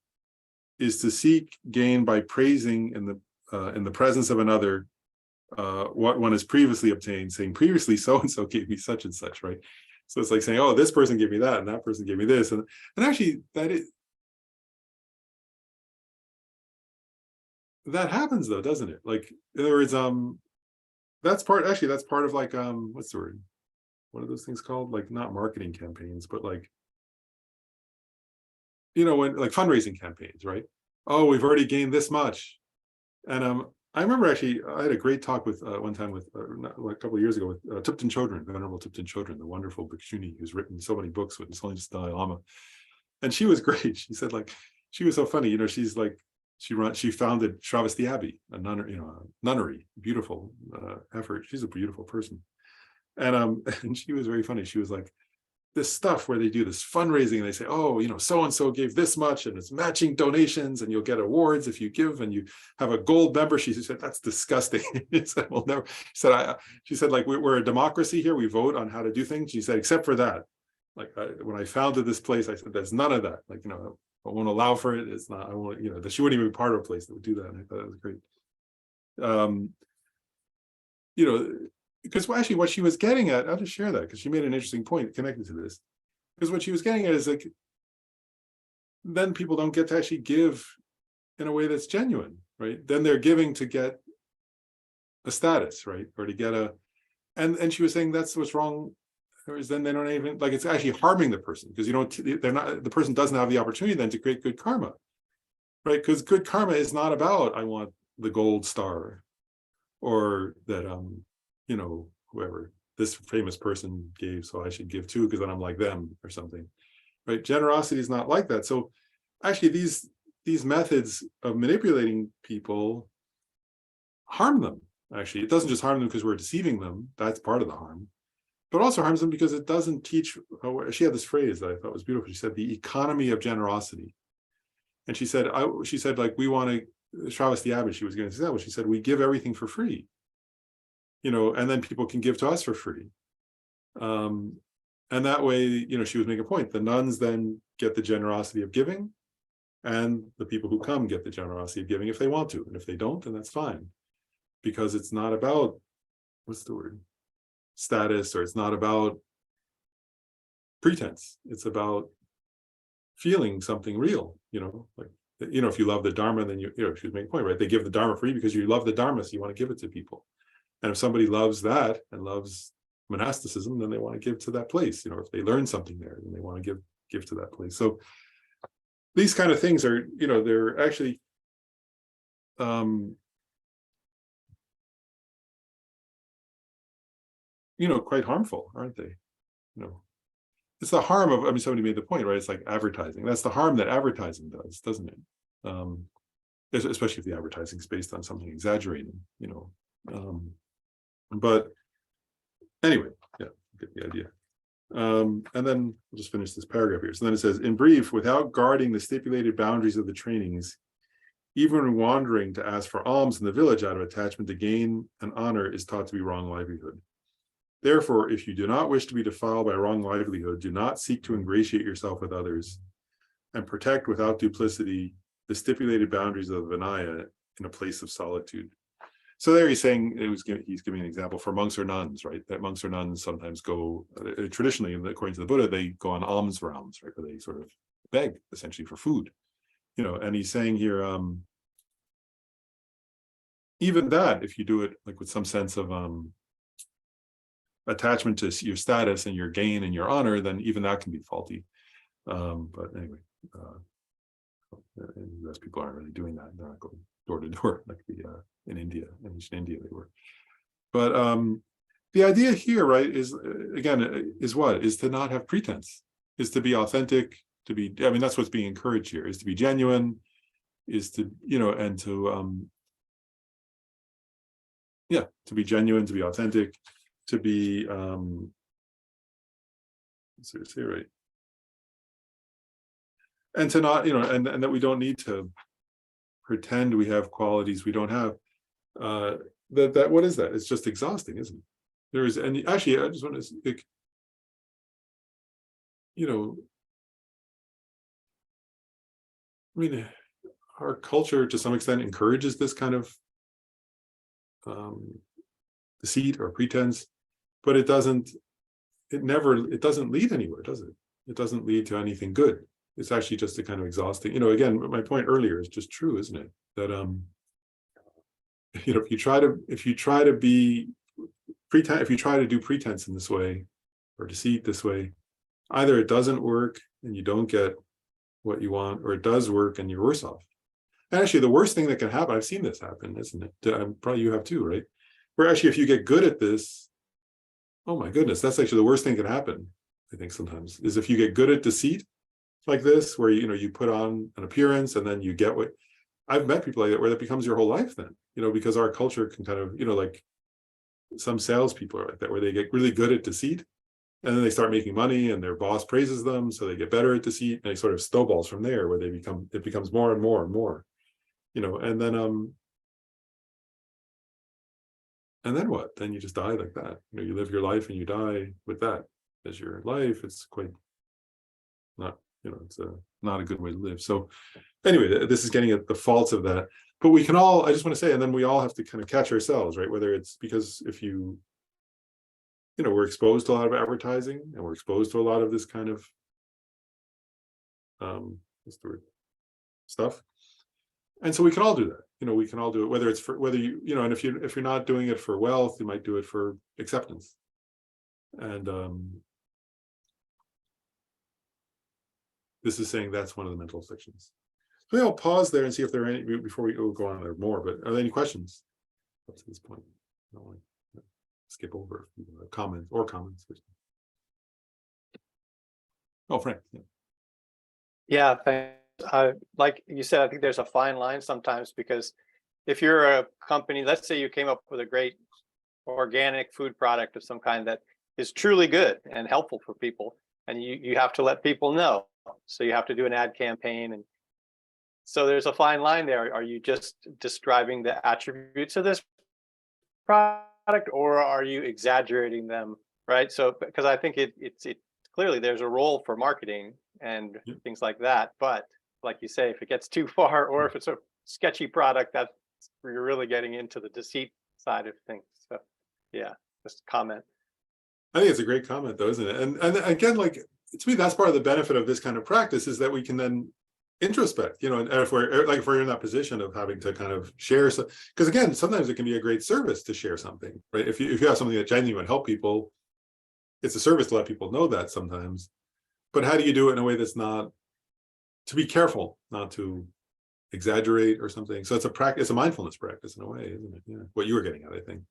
is to seek gain by praising in the presence of another what one has previously obtained, saying previously so and so gave me such and such, right? So it's like saying, oh, this person gave me that, and that person gave me this, and actually that happens though, doesn't it? Like, in other words, that's part of like, what's the word? What are those things called? Like, not marketing campaigns, but like, when like fundraising campaigns, right? Oh, we've already gained this much. And I remember actually, I had a great talk with one time with a couple of years ago with Thupten Chodron, Venerable Thupten Chodron, the wonderful bhikshuni who's written so many books with His Holiness Dalai Lama. And she was great. She said, like, she was so funny. She's like, she founded Shravasti Abbey, a nunnery, beautiful effort. She's a beautiful person. And and she was very funny. She was like, this stuff where they do this fundraising and they say, oh, so and so gave this much and it's matching donations and you'll get awards if you give and you have a gold membership. She said, that's disgusting. She said, well, never. She said, like, we're a democracy here. We vote on how to do things. She said, except for that, like, when I founded this place, I said, there's none of that. Like, I won't allow for it. It's not, I won't, that she wouldn't even be part of a place that would do that. And I thought that was great. Because actually what she was getting at, I'll just share that because she made an interesting point connected to this. Because what she was getting at is, like, then people don't get to actually give in a way that's genuine, right? Then they're giving to get a status, right? Or to get and she was saying that's what's wrong. Whereas then they don't even, like, it's actually harming the person because the person doesn't have the opportunity then to create good karma, right? Because good karma is not about, I want the gold star or that, whoever this famous person gave, so I should give too, because then I'm like them or something, right? Generosity is not like that. So actually these methods of manipulating people harm them. Actually, it doesn't just harm them because we're deceiving them. That's part of the harm, but also harms them because it doesn't teach. She had this phrase that I thought was beautiful. She said, the economy of generosity. And she said, like, we want to, Shravasti Abbot, she was going to say that, but she said, we give everything for free. And then people can give to us for free. And that way, she was making a point. The nuns then get the generosity of giving, and the people who come get the generosity of giving if they want to. And if they don't, then that's fine. Because it's not about, what's the word? Status, or it's not about pretense. It's about feeling something real, like, if you love the Dharma, then she was making a point, right? They give the Dharma free because you love the Dharma, so you want to give it to people. And if somebody loves that and loves monasticism, then they want to give to that place. If they learn something there, then they want to give to that place. So these kind of things are, they're actually quite harmful, aren't they? It's the harm of, somebody made the point, right? It's like advertising. That's the harm that advertising does, doesn't it? Especially if the advertising is based on something exaggerated, but anyway, yeah, get the idea. And then we'll just finish this paragraph here. So then it says, in brief, without guarding the stipulated boundaries of the trainings, even wandering to ask for alms in the village out of attachment to gain and honor is taught to be wrong livelihood. Therefore, if you do not wish to be defiled by wrong livelihood, do not seek to ingratiate yourself with others. and protect without duplicity the stipulated boundaries of the Vinaya in a place of solitude. So there he's saying, he's giving an example for monks or nuns, right? That monks or nuns sometimes go, traditionally, according to the Buddha, they go on alms rounds, right? Where they sort of beg essentially for food, and he's saying here, even that, if you do it like with some sense of attachment to your status and your gain and your honor, then even that can be faulty. But anyway, in the US, people aren't really doing that. They're not going door to door like in India, in ancient India they were. But the idea here, right, is again, is what? Is to not have pretense, is to be authentic, to be, I mean, that's what's being encouraged here, is to be genuine, is to, and to, yeah, to be genuine, to be authentic, to be, let's see, right. And to not, and that we don't need to pretend we have qualities we don't have. That what is that? It's just exhausting, isn't it? There is, and actually, I just want to, like, I mean, our culture to some extent encourages this kind of deceit or pretense, but it doesn't lead anywhere, does it? It doesn't lead to anything good. It's actually just a kind of exhausting, again, my point earlier is just true, isn't it? That if you try to be pretend, if you try to do pretense in this way or deceit this way, either it doesn't work and you don't get what you want, or it does work and you're worse off. And actually, the worst thing that can happen, I've seen this happen, isn't it? Probably you have too, right? Where actually, if you get good at this, oh my goodness, that's actually the worst thing that can happen, I think sometimes, is if you get good at deceit like this, where you put on an appearance and then you get what, I've met people like that, where that becomes your whole life then, because our culture can kind of, like some salespeople are like that, where they get really good at deceit and then they start making money and their boss praises them, so they get better at deceit, and it sort of snowballs from there, where it becomes more and more and more, and then what? Then you just die like that. You live your life and you die with that as your life. It's quite not, it's not a good way to live. So anyway, this is getting at the faults of that. But we can all, I just want to say, and then we all have to kind of catch ourselves, right? Whether it's because if we're exposed to a lot of advertising and we're exposed to a lot of this kind of what's the word? Stuff. And so we can all do that. We can all do it, whether it's for, whether and if you're not doing it for wealth, you might do it for acceptance. And this is saying that's one of the mental afflictions. So I'll pause there and see if there are any, before we go on there more, but are there any questions up to this point? I don't want to skip over comments. Oh, Frank. Yeah, thanks. Like you said, I think there's a fine line sometimes, because if you're a company, let's say you came up with a great organic food product of some kind that is truly good and helpful for people, and you have to let people know. So you have to do an ad campaign, and so there's a fine line there. Are you just describing the attributes of this product, or are you exaggerating them, right? So because I think it's clearly there's a role for marketing and things like that, but like you say, if it gets too far, or if it's a sketchy product, that's you're really getting into the deceit side of things. So yeah, just comment. I think it's a great comment though, isn't it? And again, like, to me, that's part of the benefit of this kind of practice, is that we can then introspect, and if we're in that position of having to kind of share, because again, sometimes it can be a great service to share something, right? If you have something that genuinely help people, it's a service to let people know that sometimes. But how do you do it in a way that's not, to be careful not to exaggerate or something? So it's a practice, it's a mindfulness practice in a way, isn't it? Yeah, what you were getting at, I think.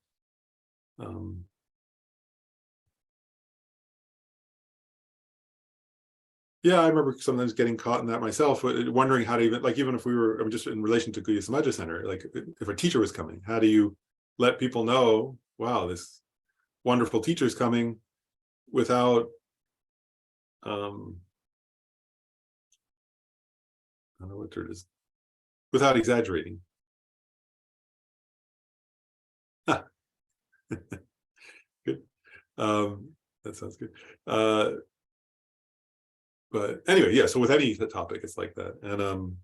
Yeah, I remember sometimes getting caught in that myself, wondering how to even if we were, just in relation to Guya Samaja Center, like if a teacher was coming, how do you let people know, wow, this wonderful teacher's coming, without I don't know what word it is, without exaggerating. Good. That sounds good. But anyway, yeah, so with any topic, it's like that. And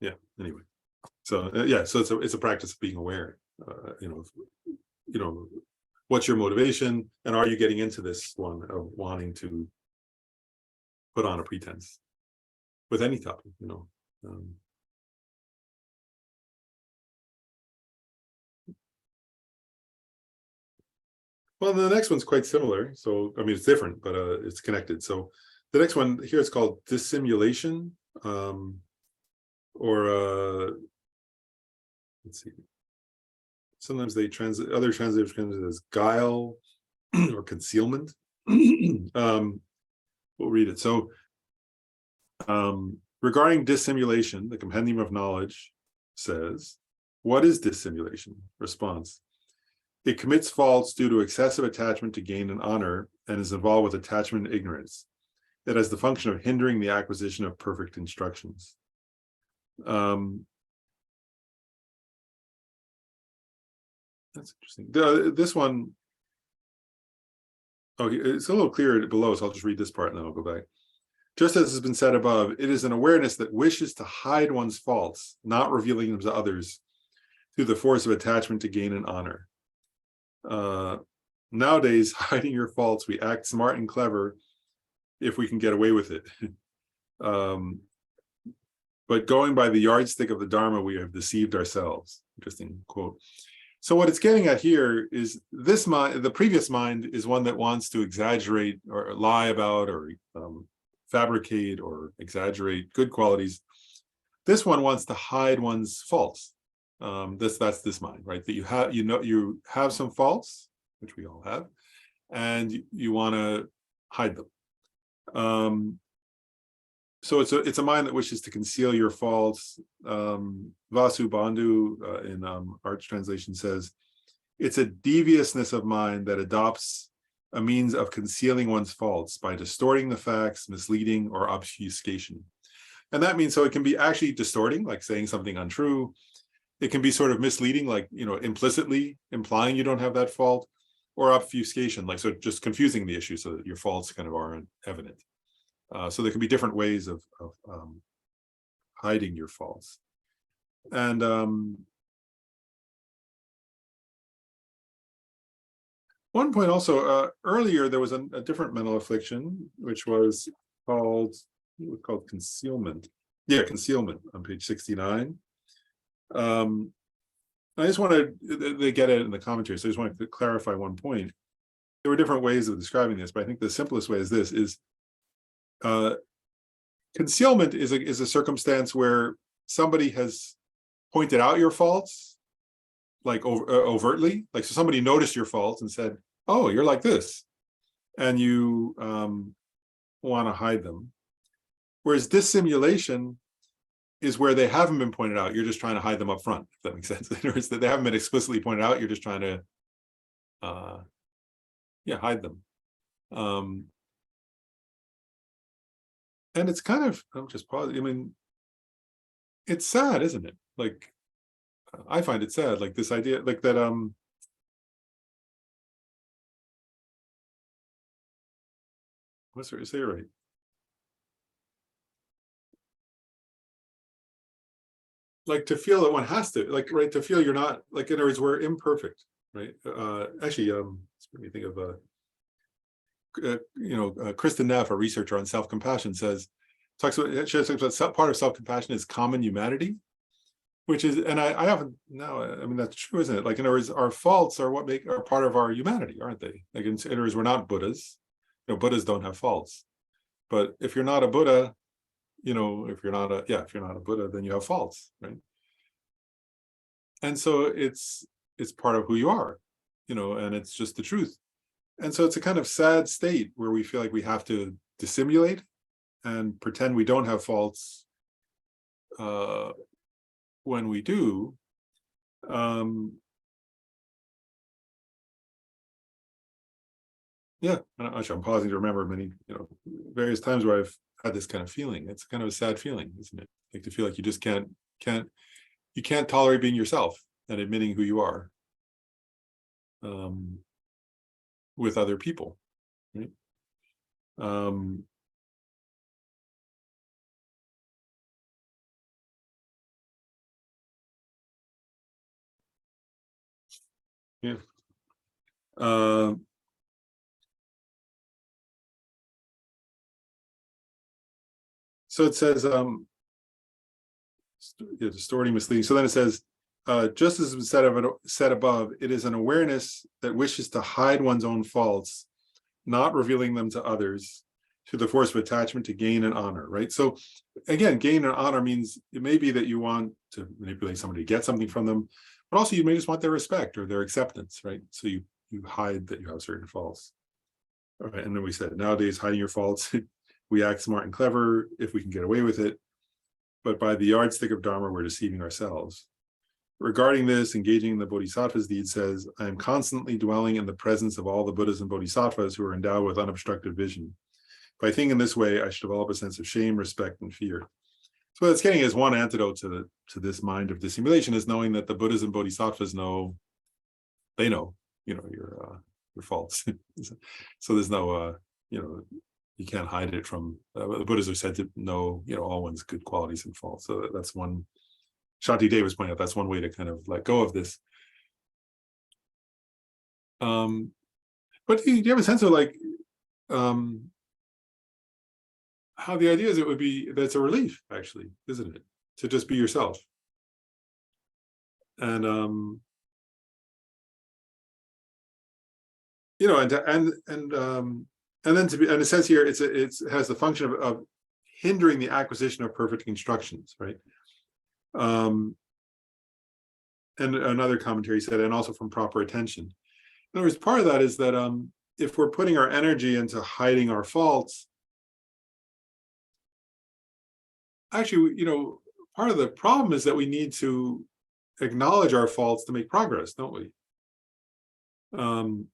yeah, anyway. So yeah, so it's a practice of being aware. You know, what's your motivation, and are you getting into this one of wanting to put on a pretense with any topic? Well, the next one's quite similar. So I mean, it's different, but it's connected. So the next one here is called dissimulation, or let's see. Sometimes they other translators translate it as guile or concealment. We'll read it. So regarding dissimulation, the Compendium of Knowledge says, what is dissimulation? Response: it commits faults due to excessive attachment to gain and honor, and is involved with attachment and ignorance. It has the function of hindering the acquisition of perfect instructions. That's interesting. This one, oh, it's a little clearer below, so I'll just read this part and then I'll go back. Just as has been said above, it is an awareness that wishes to hide one's faults, not revealing them to others, through the force of attachment to gain and honor. Nowadays, hiding your faults, we act smart and clever if we can get away with it. But going by the yardstick of the Dharma, we have deceived ourselves. Interesting quote. So what it's getting at here is this mind, the previous mind, is one that wants to exaggerate or lie about or fabricate or exaggerate good qualities. This one wants to hide one's faults. That's this mind, right? That you have some faults, which we all have, and you want to hide them. So it's a mind that wishes to conceal your faults. Vasu Bandhu in Arch translation says, it's a deviousness of mind that adopts a means of concealing one's faults by distorting the facts, misleading, or obfuscation. And that means, so it can be actually distorting, like saying something untrue. It can be sort of misleading, like, implicitly implying you don't have that fault, or obfuscation, like, so just confusing the issue so that your faults kind of aren't evident. So there can be different ways of hiding your faults. And one point also, earlier there was a different mental affliction, which was called concealment. Yeah, concealment on page 69. I just wanted, they get it in the commentary, so I just wanted to clarify one point. There were different ways of describing this, but I think the simplest way is this: concealment is a circumstance where somebody has pointed out your faults, like overtly, like, so somebody noticed your faults and said, oh, you're like this, and you want to hide them. Whereas dissimulation is where they haven't been pointed out, you're just trying to hide them up front, if that makes sense. In other words, that they haven't been explicitly pointed out, you're just trying to hide them. And it's kind of, I'm just pausing, I mean, it's sad, isn't it? Like, I find it sad, like this idea, like that, what's there to say, right? Like, to feel that one has to, like, right, to feel you're not, like, in other words, we're imperfect, right? Actually, it's made me think of Kristen Neff, a researcher on self-compassion, talks about part of self-compassion is common humanity, which is, and I haven't, no, I mean, that's true, isn't it? Like, in other words, our faults are are part of our humanity, aren't they? Like, in other words, we're not Buddhas. Buddhas don't have faults. But if you're not a Buddha, if you're not a Buddha, then you have faults, right? And so it's part of who you are, and it's just the truth. And so it's a kind of sad state where we feel like we have to dissimulate and pretend we don't have faults when we do. Yeah, actually, I'm pausing to remember many, various times where I've had this kind of feeling. It's kind of a sad feeling, isn't it? Like, to feel like you just can't tolerate being yourself and admitting who you are. with other people, right? Yeah. So it says, distorting, misleading. So then it says, just as was said above, it is an awareness that wishes to hide one's own faults, not revealing them to others, to the force of attachment to gain and honor, right? So again, gain and honor means it may be that you want to manipulate somebody to get something from them, but also you may just want their respect or their acceptance, right? So you hide that you have certain faults. All right, and then we said, nowadays, hiding your faults, we act smart and clever if we can get away with it, but by the yardstick of Dharma, we're deceiving ourselves. Regarding this, engaging in the Bodhisattva's deed says, I am constantly dwelling in the presence of all the Buddhas and Bodhisattvas who are endowed with unobstructed vision. By thinking in this way, I should develop a sense of shame, respect, and fear. So what it's getting is one antidote to this mind of dissimulation is knowing that the Buddhas and Bodhisattvas know, they know, your faults. So there's no, you can't hide it from, the Buddhas are said to know, all one's good qualities and faults. So that's one, Shanti Davis pointed out, that's one way to kind of let go of this. But do you have a sense of like, how the idea is it would be, that's a relief, actually, isn't it? To just be yourself. And, and then to be, and it says here, it has the function of hindering the acquisition of perfect instructions, right? And another commentary said, and also from proper attention. In other words, part of that is that if we're putting our energy into hiding our faults, actually, part of the problem is that we need to acknowledge our faults to make progress, don't we? And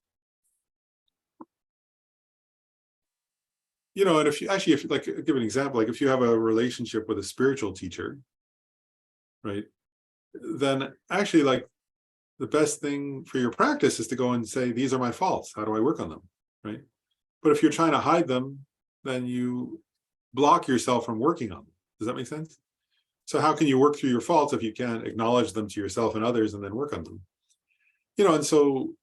if you like, give an example, like if you have a relationship with a spiritual teacher, right, then actually, like, the best thing for your practice is to go and say, these are my faults, how do I work on them, right? But if you're trying to hide them, then you block yourself from working on them. Does that make sense? So how can you work through your faults if you can't acknowledge them to yourself and others and then work on them? And so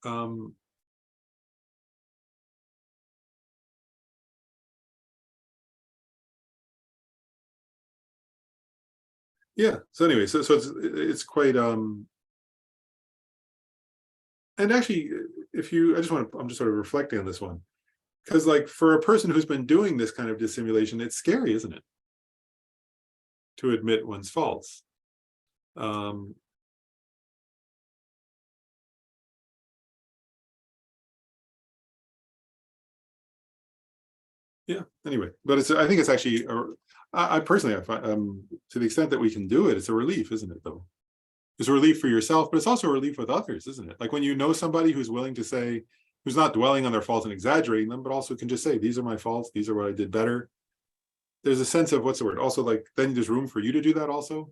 yeah, so anyway, so it's quite and actually, I'm just sort of reflecting on this one, because like for a person who's been doing this kind of dissimulation, it's scary, isn't it, to admit one's faults? Yeah, anyway, but I think it's actually I personally, I find, to the extent that we can do it, it's a relief, isn't it, though? It's a relief for yourself, but it's also a relief with others, isn't it? Like when you know somebody who's willing to say, who's not dwelling on their faults and exaggerating them, but also can just say, these are my faults, these are what I did better. There's a sense of, what's the word? Also, like, then there's room for you to do that also.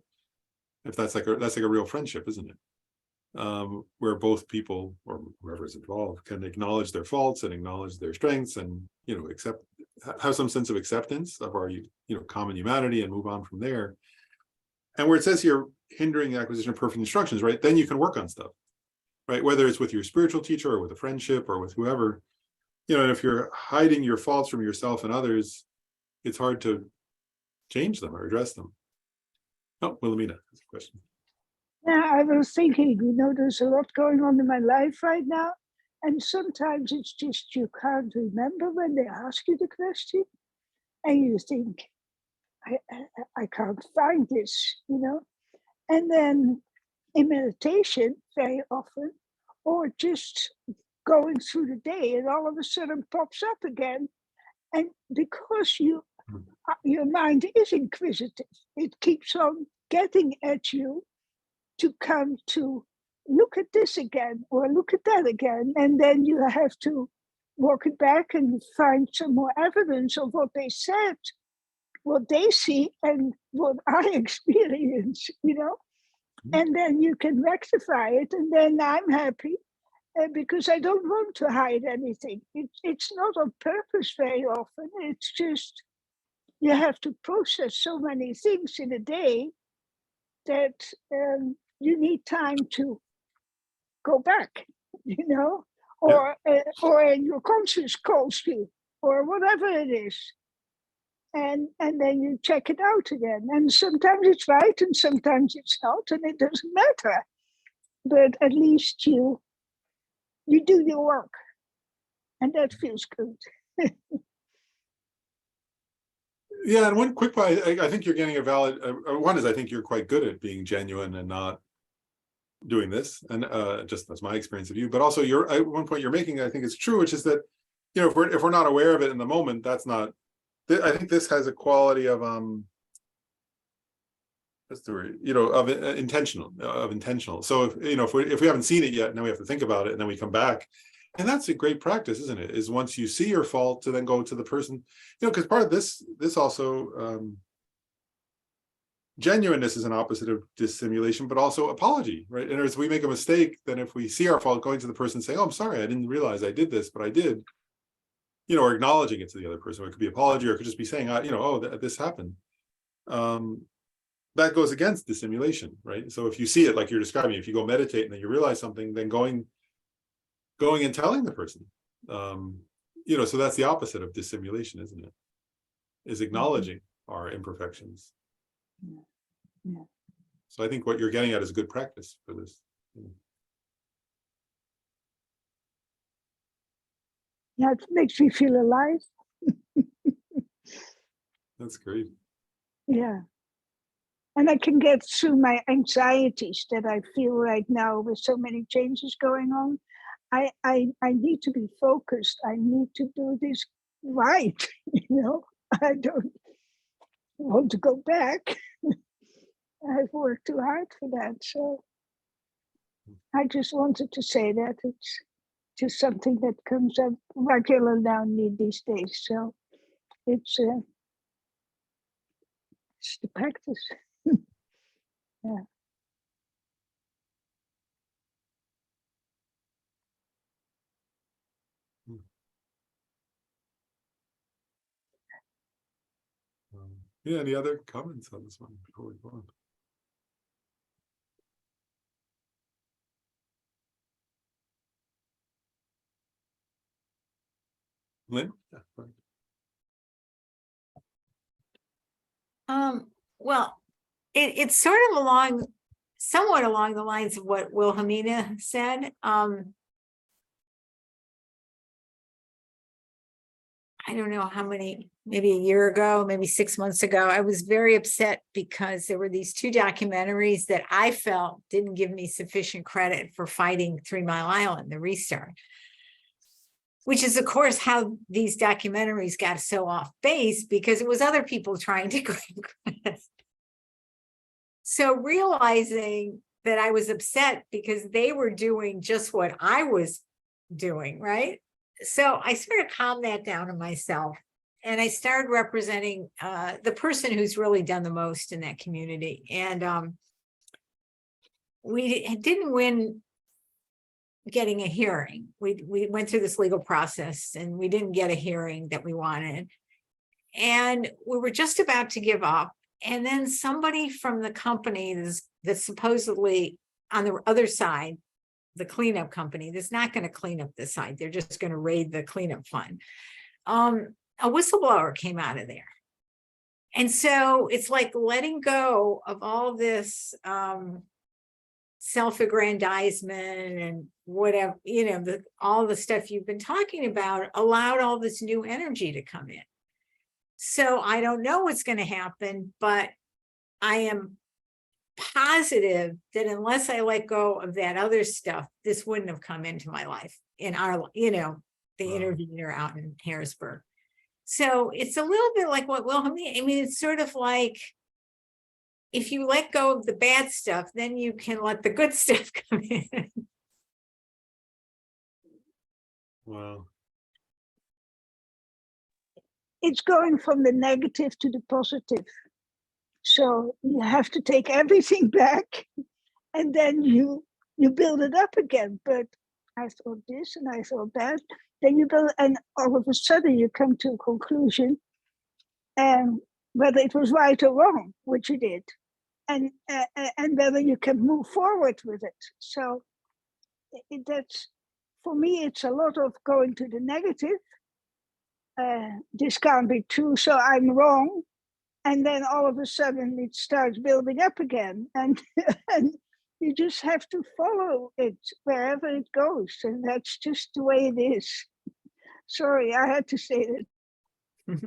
If that's like a real friendship, isn't it? Where both people or whoever is involved can acknowledge their faults and acknowledge their strengths and, have some sense of acceptance of our, common humanity and move on from there. And where it says here, hindering the acquisition of perfect instructions, right? Then you can work on stuff, right? Whether it's with your spiritual teacher or with a friendship or with whoever, and if you're hiding your faults from yourself and others, it's hard to change them or address them. Oh, Wilhelmina has a question. Yeah, I was thinking, there's a lot going on in my life right now. And sometimes it's just you can't remember when they ask you the question. And you think, I can't find this, And then in meditation, very often, or just going through the day, and all of a sudden pops up again. And because your mind is inquisitive, it keeps on getting at you to come to look at this again or look at that again. And then you have to walk it back and find some more evidence of what they said, what they see, and what I experience, And then you can rectify it, and then I'm happy. because I don't want to hide anything. It's not on purpose very often. It's just you have to process so many things in a day that you need time to go back, you know, or your conscience calls you, or whatever it is. And then you check it out again. And sometimes it's right and sometimes it's not, and it doesn't matter. But at least you do your work, and that feels good. Yeah, and one quick point, I think you're getting a valid, one is I think you're quite good at being genuine and not doing this, and just that's my experience of you, but also one point you're making, I think is true, which is that, you know, if we're not aware of it in the moment, that's not, I think this has a quality of that's the word, you know, of intentional. So if, you know, if we haven't seen it yet, now we have to think about it, and then we come back. And that's a great practice, isn't it? Is once you see your fault, to then go to the person, you know, because part of this also, genuineness is an opposite of dissimulation, but also apology, right? And as we make a mistake, then if we see our fault, going to the person saying, "Oh, I'm sorry, I didn't realize I did this, but I did," you know, or acknowledging it to the other person. It could be apology, or it could just be saying, you know, "Oh, this happened." That goes against dissimulation, right? So if you see it like you're describing, if you go meditate and then you realize something, then going and telling the person, you know, so that's the opposite of dissimulation, isn't it? Is acknowledging our imperfections. Yeah. So I think what you're getting at is a good practice for this. Yeah, it makes me feel alive. That's great. Yeah. And I can get through my anxieties that I feel right now with so many changes going on. I need to be focused. I need to do this right. You know, I don't want to go back. I've worked too hard for that. So I just wanted to say that it's just something that comes up regular now these days. So it's the practice. Yeah. Yeah, any other comments on this one before we go on? Lynn? Yeah, fine. Well, it's sort of somewhat along the lines of what Wilhelmina said. I don't know how many, maybe a year ago, maybe 6 months ago, I was very upset because there were these 2 documentaries that I felt didn't give me sufficient credit for fighting 3 Mile Island, the restart. Which is, of course, how these documentaries got so off base, because it was other people trying to claim credit. So realizing that I was upset because they were doing just what I was doing, right? So I sort of calmed that down in myself, and I started representing the person who's really done the most in that community. And we didn't win getting a hearing. We went through this legal process and we didn't get a hearing that we wanted. And we were just about to give up. And then somebody from the company that's supposedly on the other side, the cleanup company, that's not going to clean up the site. They're just going to raid the cleanup fund. A whistleblower came out of there. And so it's like letting go of all this self-aggrandizement and whatever, you know, all the stuff you've been talking about allowed all this new energy to come in. So I don't know what's going to happen, but I am positive that unless I let go of that other stuff, this wouldn't have come into my life in our, you know, the interviewer out in Harrisburg. So it's a little bit like what Wilhelmina, I mean, it's sort of like, if you let go of the bad stuff, then you can let the good stuff come in. Wow. It's going from the negative to the positive. So you have to take everything back and then you build it up again. But I thought this and I thought that. Then you build, and all of a sudden you come to a conclusion, and whether it was right or wrong, what you did, and whether you can move forward with it. So that's, for me, it's a lot of going to the negative. This can't be true, so I'm wrong. And then all of a sudden it starts building up again. And, and you just have to follow it wherever it goes. And that's just the way it is. Sorry, I had to say that.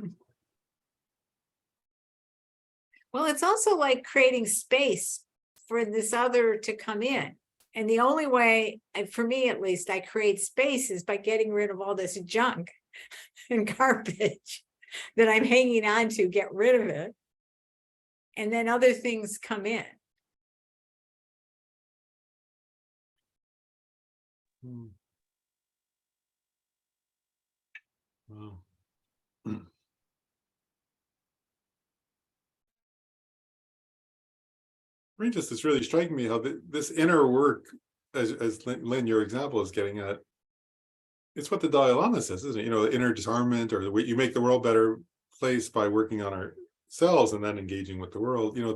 Well, it's also like creating space for this other to come in. And the only way, for me at least, I create space is by getting rid of all this junk and garbage that I'm hanging on to, get rid of it. And then other things come in. Wow. Just it's really striking me how this inner work, as Lynn, your example is getting at, it's what the Dalai Lama says, isn't it? You know, inner disarmament, or the way you make the world better place by working on ourselves and then engaging with the world. You know,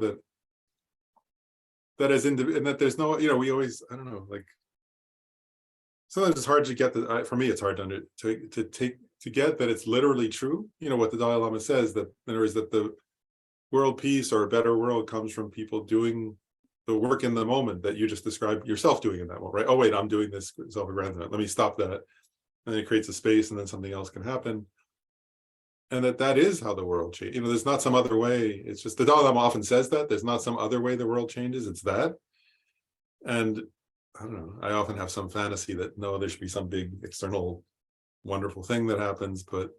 that as and that there's no, you know, we always, I don't know, like sometimes it's hard to get for me, it's hard to get that it's literally true. You know, what the Dalai Lama says, that in other words, that the world peace or a better world comes from people doing the work in the moment that you just described yourself doing in that moment, right? Oh, wait, I'm doing this self-aggrandizement. Let me stop that. And it creates a space, and then something else can happen. And that is how the world changes. You know, there's not some other way. It's just the Dalai Lama often says that there's not some other way the world changes. It's that. And I don't know, I often have some fantasy that no, there should be some big external wonderful thing that happens. But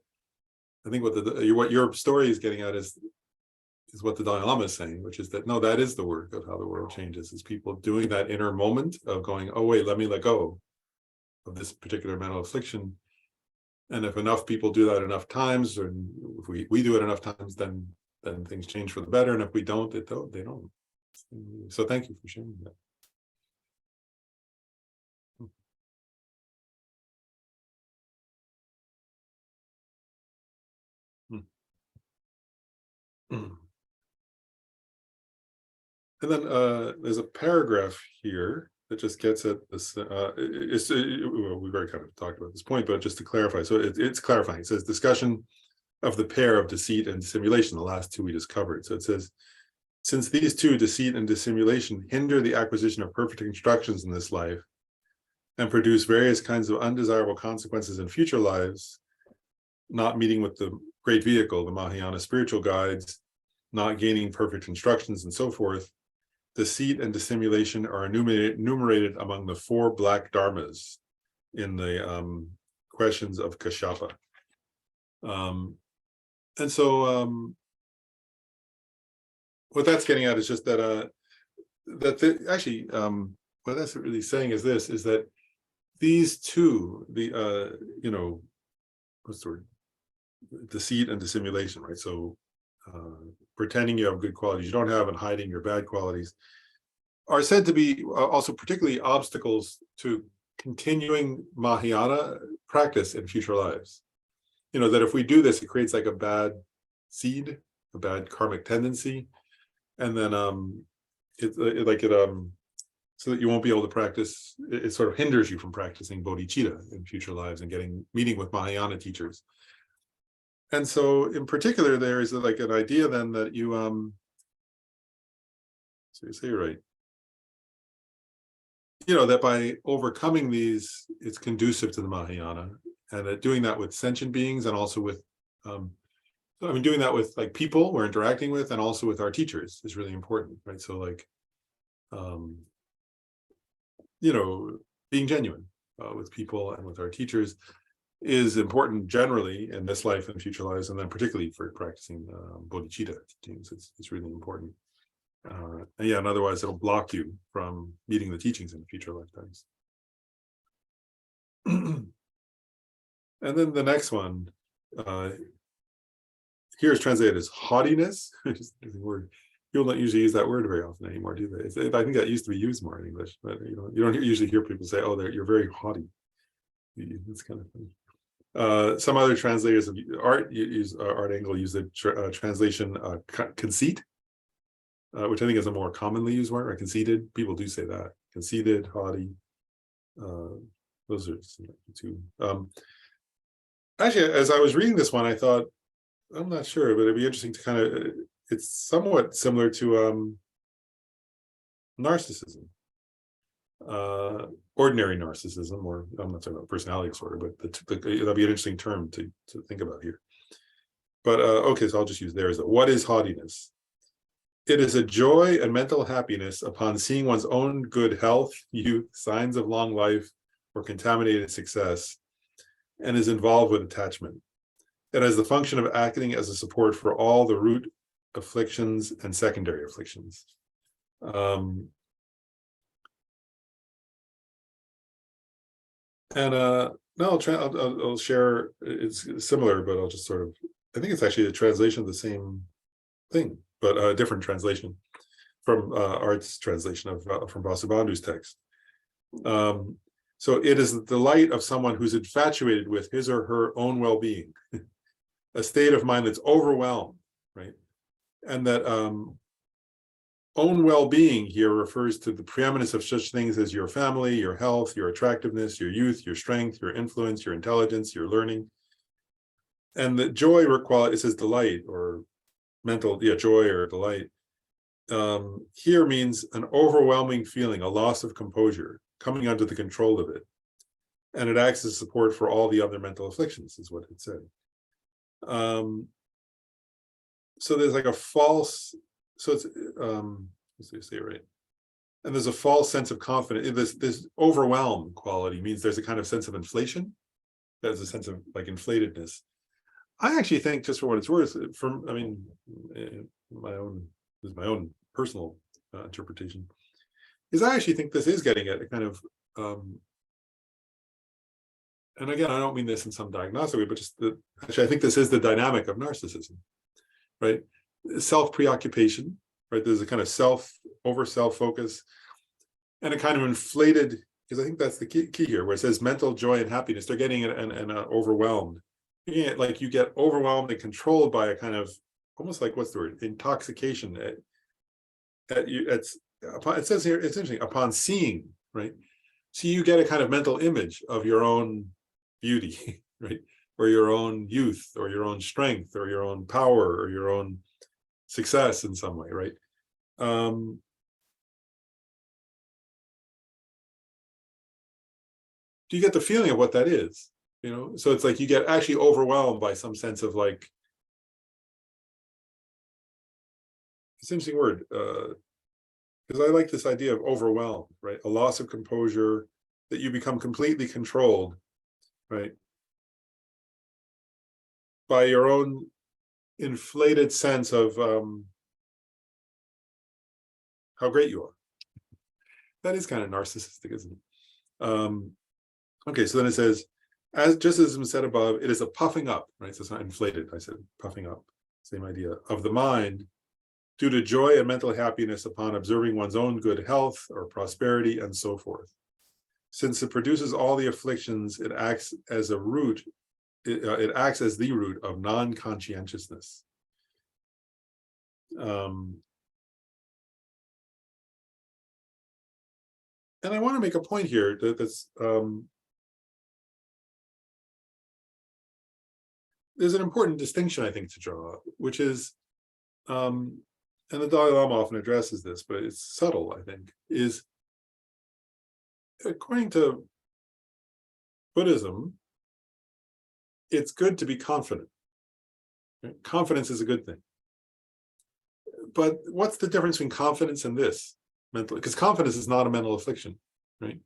I think what your story is getting at is what the Dalai Lama is saying, which is that no, that is the work of how the world changes, is people doing that inner moment of going, oh wait, let me let go of this particular mental affliction. And if enough people do that enough times, or if we do it enough times, then things change for the better. And if we don't, they don't. So thank you for sharing that. And then there's a paragraph here that just gets at this. We've already kind of talked about this point, but just to clarify, so it's clarifying. It says discussion of the pair of deceit and dissimulation, the last two we just covered. So it says, since these two, deceit and dissimulation, hinder the acquisition of perfect instructions in this life and produce various kinds of undesirable consequences in future lives, not meeting with the great vehicle, the Mahayana spiritual guides, not gaining perfect instructions, and so forth, deceit and dissimulation are enumerated among the 4 black dharmas in the questions of Kashyapa. And so what that's getting at is just that what that's really saying is this, is that these two, you know, what's the word? Deceit and dissimulation, right? So pretending you have good qualities you don't have and hiding your bad qualities are said to be also particularly obstacles to continuing Mahayana practice in future lives. You know, that if we do this, it creates like a bad seed, a bad karmic tendency, and then so that you won't be able to practice. It sort of hinders you from practicing bodhicitta in future lives and meeting with Mahayana teachers. And so in particular, there is like an idea then that you so you say right, you know, that by overcoming these, it's conducive to the Mahayana, and that doing that with sentient beings and also with doing that with like people we're interacting with, and also with our teachers is really important, right? So like you know, being genuine with people and with our teachers is important generally in this life and future lives, and then particularly for practicing bodhicitta teachings, it's really important. And otherwise it'll block you from meeting the teachings in future lifetimes. And then the next one here is translated as haughtiness. Word. People don't usually use that word very often anymore, do they? I think that used to be used more in English, but you don't usually hear people say, "Oh, you're very haughty." It's kind of funny. Some other translators of art use Art Engel use the translation conceit, which I think is a more commonly used word. Right? Conceited, people do say that. Conceited, haughty. Those are two. Actually, as I was reading this one, I thought, I'm not sure, but it'd be interesting to kind of. It's somewhat similar to narcissism. Ordinary narcissism, or I'm not talking about personality disorder, but that'll be an interesting term to think about here. But okay, so I'll just use theirs. What is haughtiness? It is a joy and mental happiness upon seeing one's own good health, youth, signs of long life, or contaminated success, and is involved with attachment. It has the function of acting as a support for all the root afflictions and secondary afflictions. No, I'll share. It's similar, but I'll just sort of. I think it's actually a translation of the same thing, but a different translation from Art's translation of from Vasubandhu's text. So it is the delight of someone who's infatuated with his or her own well-being, a state of mind that's overwhelmed, right? And that own well-being here refers to the preeminence of such things as your family, your health, your attractiveness, your youth, your strength, your influence, your intelligence, your learning. And the joy quality, it says delight or mental, joy or delight. Here means an overwhelming feeling, a loss of composure, coming under the control of it. And it acts as support for all the other mental afflictions, is what it said. So there's like a false, so it's, let's say it right. And there's a false sense of confidence. This overwhelm quality means there's a kind of sense of inflation. There's a sense of like inflatedness. I actually think, just for what it's worth, I mean, my own personal interpretation, is I actually think this is getting at a kind of, and again, I don't mean this in some diagnostic way, but just actually, I think this is the dynamic of narcissism, right? Self-preoccupation, right? There's a kind of self-focus, and a kind of inflated, because I think that's the key here, where it says mental joy and happiness. They're getting an overwhelmed. You get overwhelmed and controlled by a kind of almost like, what's the word, intoxication. It says here, it's interesting, upon seeing, right? So you get a kind of mental image of your own beauty, right? Or your own youth, or your own strength, or your own power, or your own success in some way, right? Do you get the feeling of what that is? So it's like you get actually overwhelmed by some sense of like, it's an interesting word, because I like this idea of overwhelmed, right? A loss of composure, that you become completely controlled, right? By your own inflated sense of how great you are. That is kind of narcissistic, isn't it? Okay, so then it says, just as was said above, it is a puffing up, right? So it's not inflated, I said puffing up, same idea, of the mind, due to joy and mental happiness upon observing one's own good health or prosperity and so forth. Since it produces all the afflictions, it acts as a root, it acts as the root of non-conscientiousness. And I want to make a point here that's there's an important distinction, I think, to draw, which is, and the Dalai Lama often addresses this, but it's subtle, I think, is according to Buddhism, it's good to be confident. Confidence is a good thing. But what's the difference between confidence and this? Mental, because confidence is not a mental affliction, right?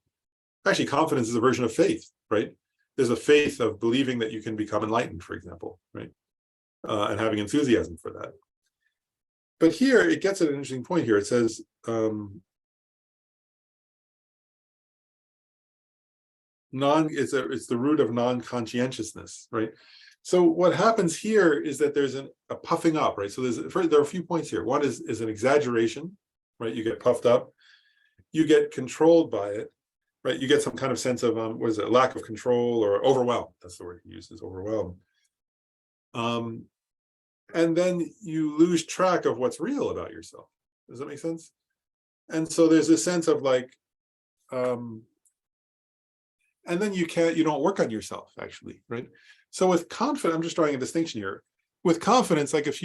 Actually, confidence is a version of faith, right? There's a faith of believing that you can become enlightened, for example, right? And having enthusiasm for that. But here, it gets at an interesting point here. It says, it's the root of non-conscientiousness, right? So what happens here is that there's a puffing up, right? So there are a few points here. One is an exaggeration, right? You get puffed up, you get controlled by it, right? You get some kind of sense of what is it, lack of control or overwhelm. That's the word he uses, overwhelm. And then you lose track of what's real about yourself. Does that make sense? And so there's a sense of like, and then you don't work on yourself actually, right? So with confidence, I'm just drawing a distinction here. With confidence, like if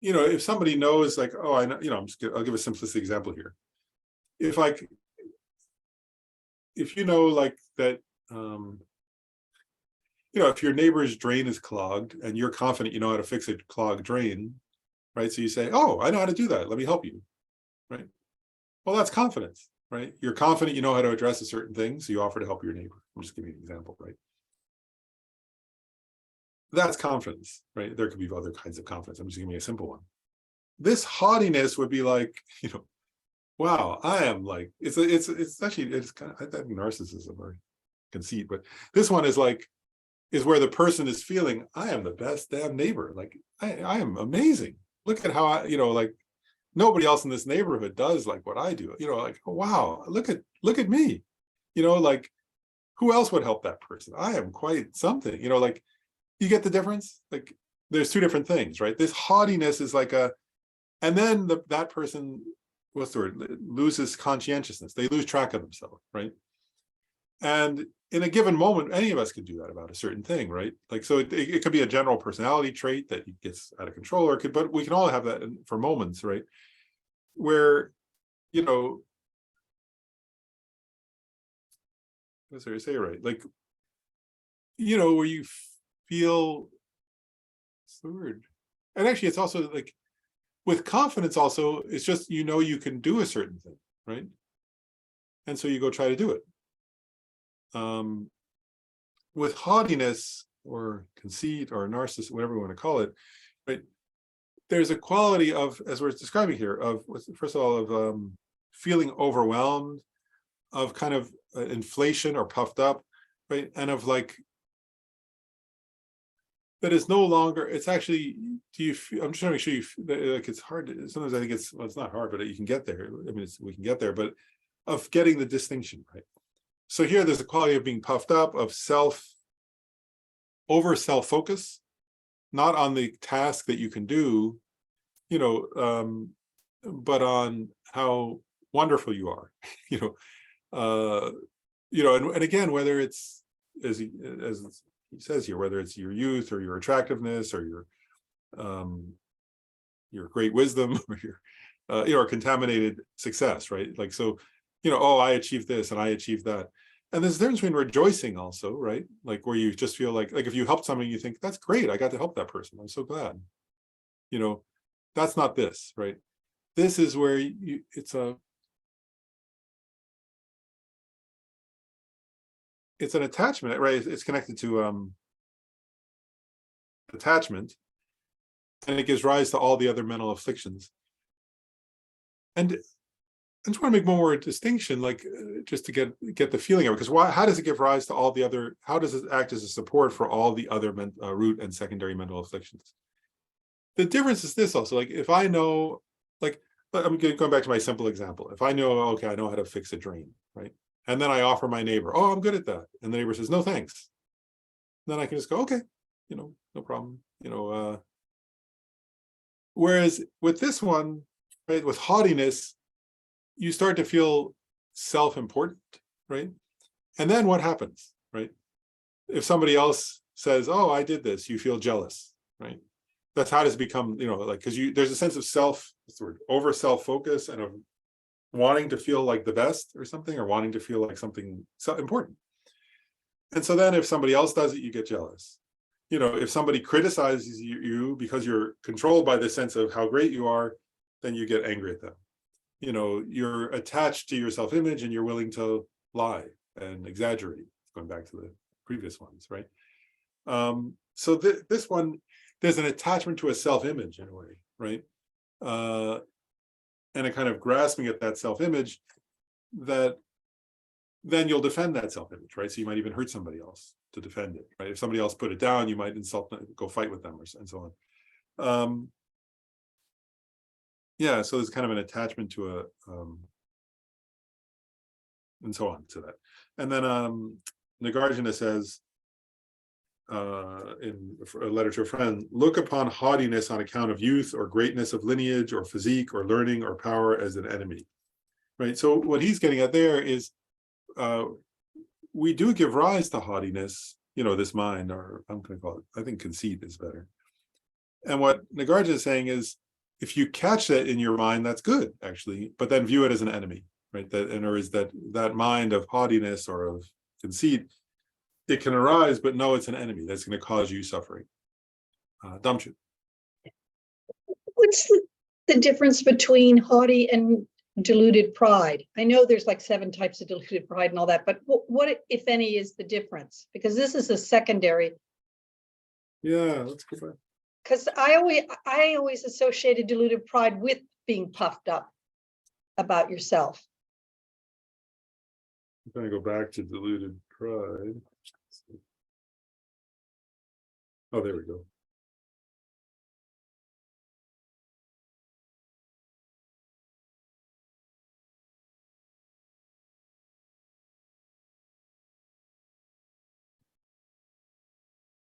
if somebody knows, like, oh, I know, I'll give a simplistic example here. If you know, like that, if your neighbor's drain is clogged and you're confident you know how to fix a clogged drain, right? So you say, oh, I know how to do that. Let me help you, right? Well, that's confidence, right? You're confident you know how to address a certain thing, so you offer to help your neighbor. I'm just giving you an example, right? That's confidence, right? There could be other kinds of confidence. I'm just giving you a simple one. This haughtiness would be like, wow, I am like, it's kind of, I think narcissism or conceit, but this one is where the person is feeling, I am the best damn neighbor. Like, I am amazing. Look at how like nobody else in this neighborhood does like what I do. Like, wow, look at me. Like, who else would help that person? I am quite something. Like, you get the difference? Like, there's two different things, right? This haughtiness is like and then that person, what's the word, loses conscientiousness. They lose track of themselves, right? And in a given moment, any of us could do that about a certain thing, right? Like, so it could be a general personality trait that gets out of control, but we can all have that for moments, right? Where, what's there to say, right? Like, where you feel, what's the word? And actually, it's also like, with confidence also, it's just, you can do a certain thing, right? And so you go try to do it. With haughtiness or conceit or narcissism, whatever you want to call it, right? There's a quality of, as we're describing here, of, first of all, of feeling overwhelmed, of kind of inflation or puffed up, right? And of like, that is no longer, it's actually, I'm just trying to make sure like, it's hard to, sometimes I think it's not hard, but you can get there. I mean, we can get there, but of getting the distinction, right? So here there's a quality of being puffed up, of self-focus, not on the task that you can do, but on how wonderful you are, and again, whether it's, as he says here, whether it's your youth or your attractiveness or your great wisdom or your contaminated success, right? Like, so, oh, I achieved this and I achieved that. And there's a difference between rejoicing also, right? Like, where you just feel like if you help somebody, you think, that's great, I got to help that person, I'm so glad. That's not this, right? This is where it's an attachment, right? It's connected to attachment, and it gives rise to all the other mental afflictions. And I just want to make one more distinction, like just to get the feeling of it, because how does it give rise to all the other, how does it act as a support for all the other root and secondary mental afflictions? The difference is this also, like, if I know, like, I'm going back to my simple example. If I know, okay, I know how to fix a drain, right? And then I offer my neighbor, oh, I'm good at that. And the neighbor says, no, thanks. Then I can just go, okay, no problem. Whereas with this one, right, with haughtiness, you start to feel self-important, right? And then what happens, right? If somebody else says, oh, I did this, you feel jealous, right? That's how does it become, like, because there's a sense of over self-focus and of wanting to feel like the best or something, or wanting to feel like something important. And so then if somebody else does it, you get jealous. If somebody criticizes you because you're controlled by the sense of how great you are, then you get angry at them. You're attached to your self-image and you're willing to lie and exaggerate, going back to the previous ones, right? So this one, there's an attachment to a self-image in a way, right? And a kind of grasping at that self-image that then you'll defend that self-image, right? So you might even hurt somebody else to defend it, right? If somebody else put it down, you might insult them, go fight with them, and so on. Yeah, so there's kind of an attachment to and so on to that. And then Nagarjuna says in a letter to a friend, look upon haughtiness on account of youth or greatness of lineage or physique or learning or power as an enemy. Right. So what he's getting at there is we do give rise to haughtiness, this mind, or I'm going to call it, I think conceit is better. And what Nagarjuna is saying is, if you catch that in your mind, that's good, actually, but then view it as an enemy, right? Or is that mind of haughtiness or of conceit, it can arise, but no, it's an enemy that's going to cause you suffering. Damchu. What's the difference between haughty and deluded pride? I know there's like 7 types of deluded pride and all that, but what, if any, is the difference? Because this is a secondary. Yeah, let's go back. Because I always associated deluded pride with being puffed up about yourself. I'm going to go back to deluded pride. Oh, there we go.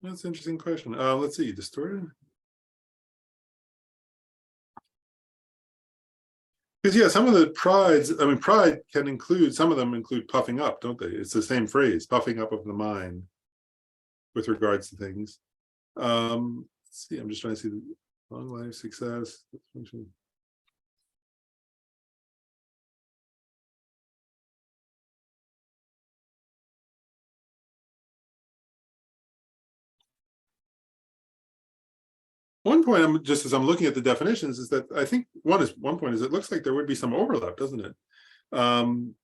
That's an interesting question. Let's see, distorted. Because yeah, some of the prides, pride can include, some of them include puffing up, don't they? It's the same phrase, puffing up of the mind with regards to things. Let's see, I'm just trying to see the long life, success. One point, as I'm looking at the definitions, is that I think one point is it looks like there would be some overlap, doesn't it? I mean,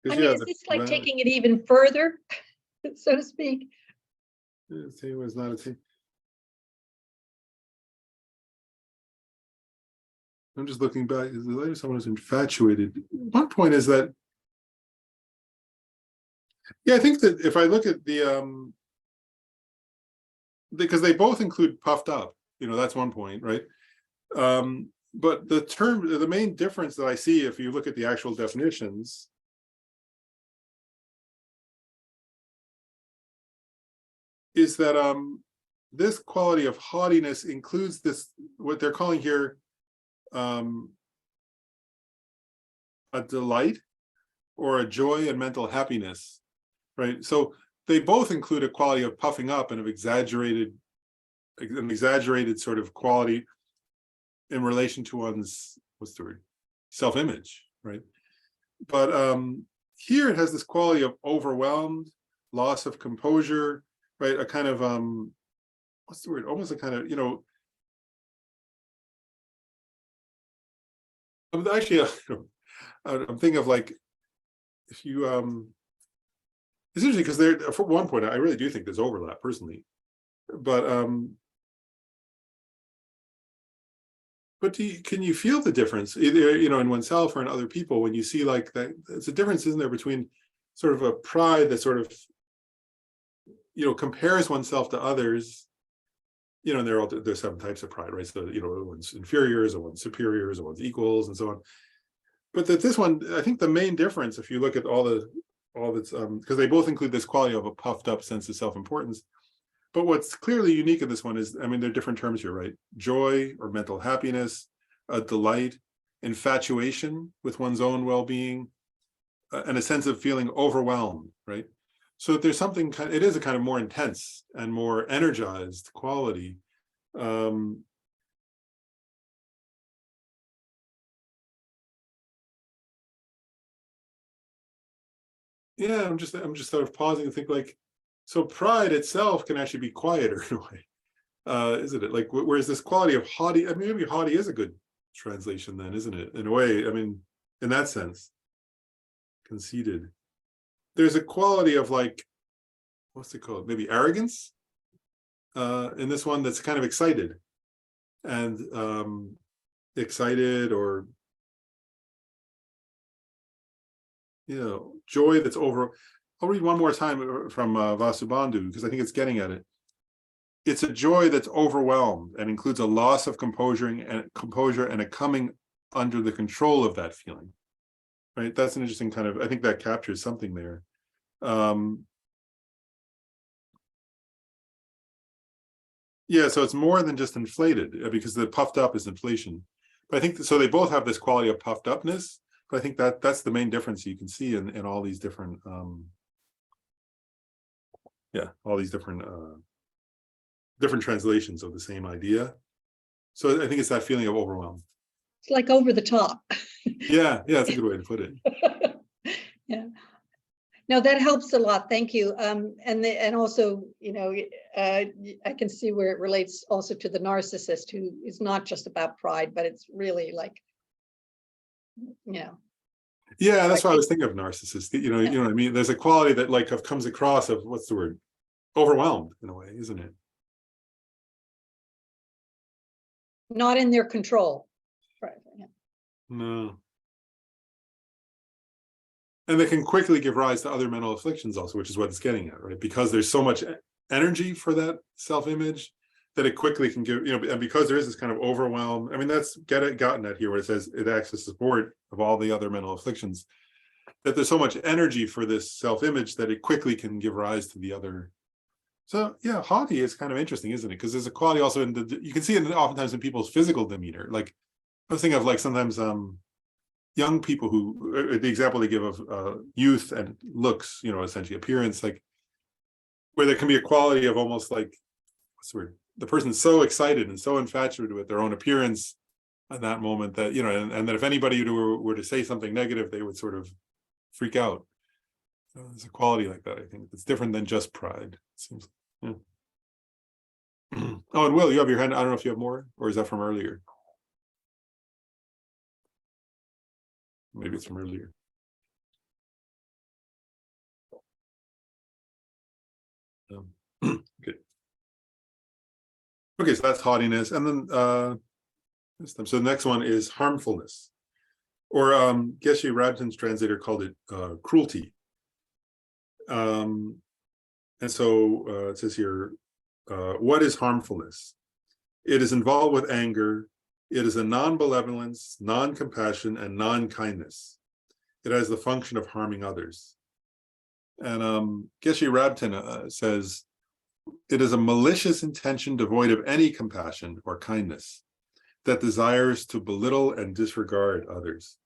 is this like taking it even further, so to speak? It was not a thing. I'm just looking back. Is the later someone who's infatuated? One point is that, yeah, I think that if I look at the because they both include puffed up, that's one point, right? But the main difference that I see, if you look at the actual definitions, is that this quality of haughtiness includes this, what they're calling here, a delight or a joy and mental happiness, right? So they both include a quality of puffing up and of an exaggerated sort of quality in relation to one's, what's the word, self-image, right? But here it has this quality of overwhelmed, loss of composure, right? A kind of what's the word? Almost a kind of, actually, I'm thinking of like, if you it's interesting because there, for one point, I really do think there's overlap personally, but can you feel the difference either, in oneself or in other people when you see like that? It's a difference, isn't there, between sort of a pride that sort of, compares oneself to others, and there's 7 types of pride, right? So, one's inferiors, or one's superiors, or one's equals, and so on. But that this one, I think the main difference, if you look at all that's, because they both include this quality of a puffed up sense of self-importance. But what's clearly unique in this one is, there are different terms here, right? Joy or mental happiness, a delight, infatuation with one's own well-being, and a sense of feeling overwhelmed, right? So there's something, it is a kind of more intense and more energized quality. Yeah, I'm just sort of pausing to think like, so pride itself can actually be quieter in a way, isn't it? Like, whereas this quality of haughty, maybe haughty is a good translation then, isn't it? In a way, in that sense, conceited. There's a quality of like, what's it called? Maybe arrogance in this one that's kind of excited and or, joy that's over. I'll read one more time from Vasubandhu because I think it's getting at it. it's a joy that's overwhelmed and includes a loss of composure and a coming under the control of that feeling. Right, that's an interesting kind of. I think that captures something there. Yeah, so it's more than just inflated because the puffed up is inflation. But I think so. They both have this quality of puffed upness. But I think that's the main difference you can see in all these different. All these different translations of the same idea. So I think it's that feeling of overwhelm. It's like over the top. Yeah, that's a good way to put it. Yeah. No, that helps a lot. Thank you. And also, I can see where it relates also to the narcissist, who is not just about pride, but it's really like, Yeah, that's why I was thinking of narcissist. You know what I mean? There's a quality that like comes across of what's the word? Overwhelmed in a way, isn't it? not in their control. Right. Yeah. No. And they can quickly give rise to other mental afflictions also, which is what it's getting at, right? Because there's so much energy for that self-image that it quickly can give, and because there is this kind of overwhelm. I mean, that's gotten at here where it says it acts as support of all the other mental afflictions, that there's so much energy for this self-image that it quickly can give rise to the other. So yeah, haughty is kind of interesting, isn't it? Because there's a quality also in you can see it oftentimes in people's physical demeanor. Like I was thinking of like sometimes young people who, the example they give of youth and looks, essentially appearance, like where there can be a quality of almost like, what's the word? The person's so excited and so infatuated with their own appearance at that moment that, and that if anybody were to say something negative, they would sort of freak out. So there's a quality like that, I think. It's different than just pride, it seems. Yeah. Oh, and Will, you have your hand. I don't know if you have more, or is that from earlier? Maybe it's from earlier. Good. Okay, so that's haughtiness. And then so the next one is harmfulness. Or Geshe Rabtin's translator called it cruelty. And so it says here, what is harmfulness? It is involved with anger. It is a non-benevolence, non-compassion, and non-kindness. It has the function of harming others. And Geshe Rabtin says, it is a malicious intention devoid of any compassion or kindness that desires to belittle and disregard others.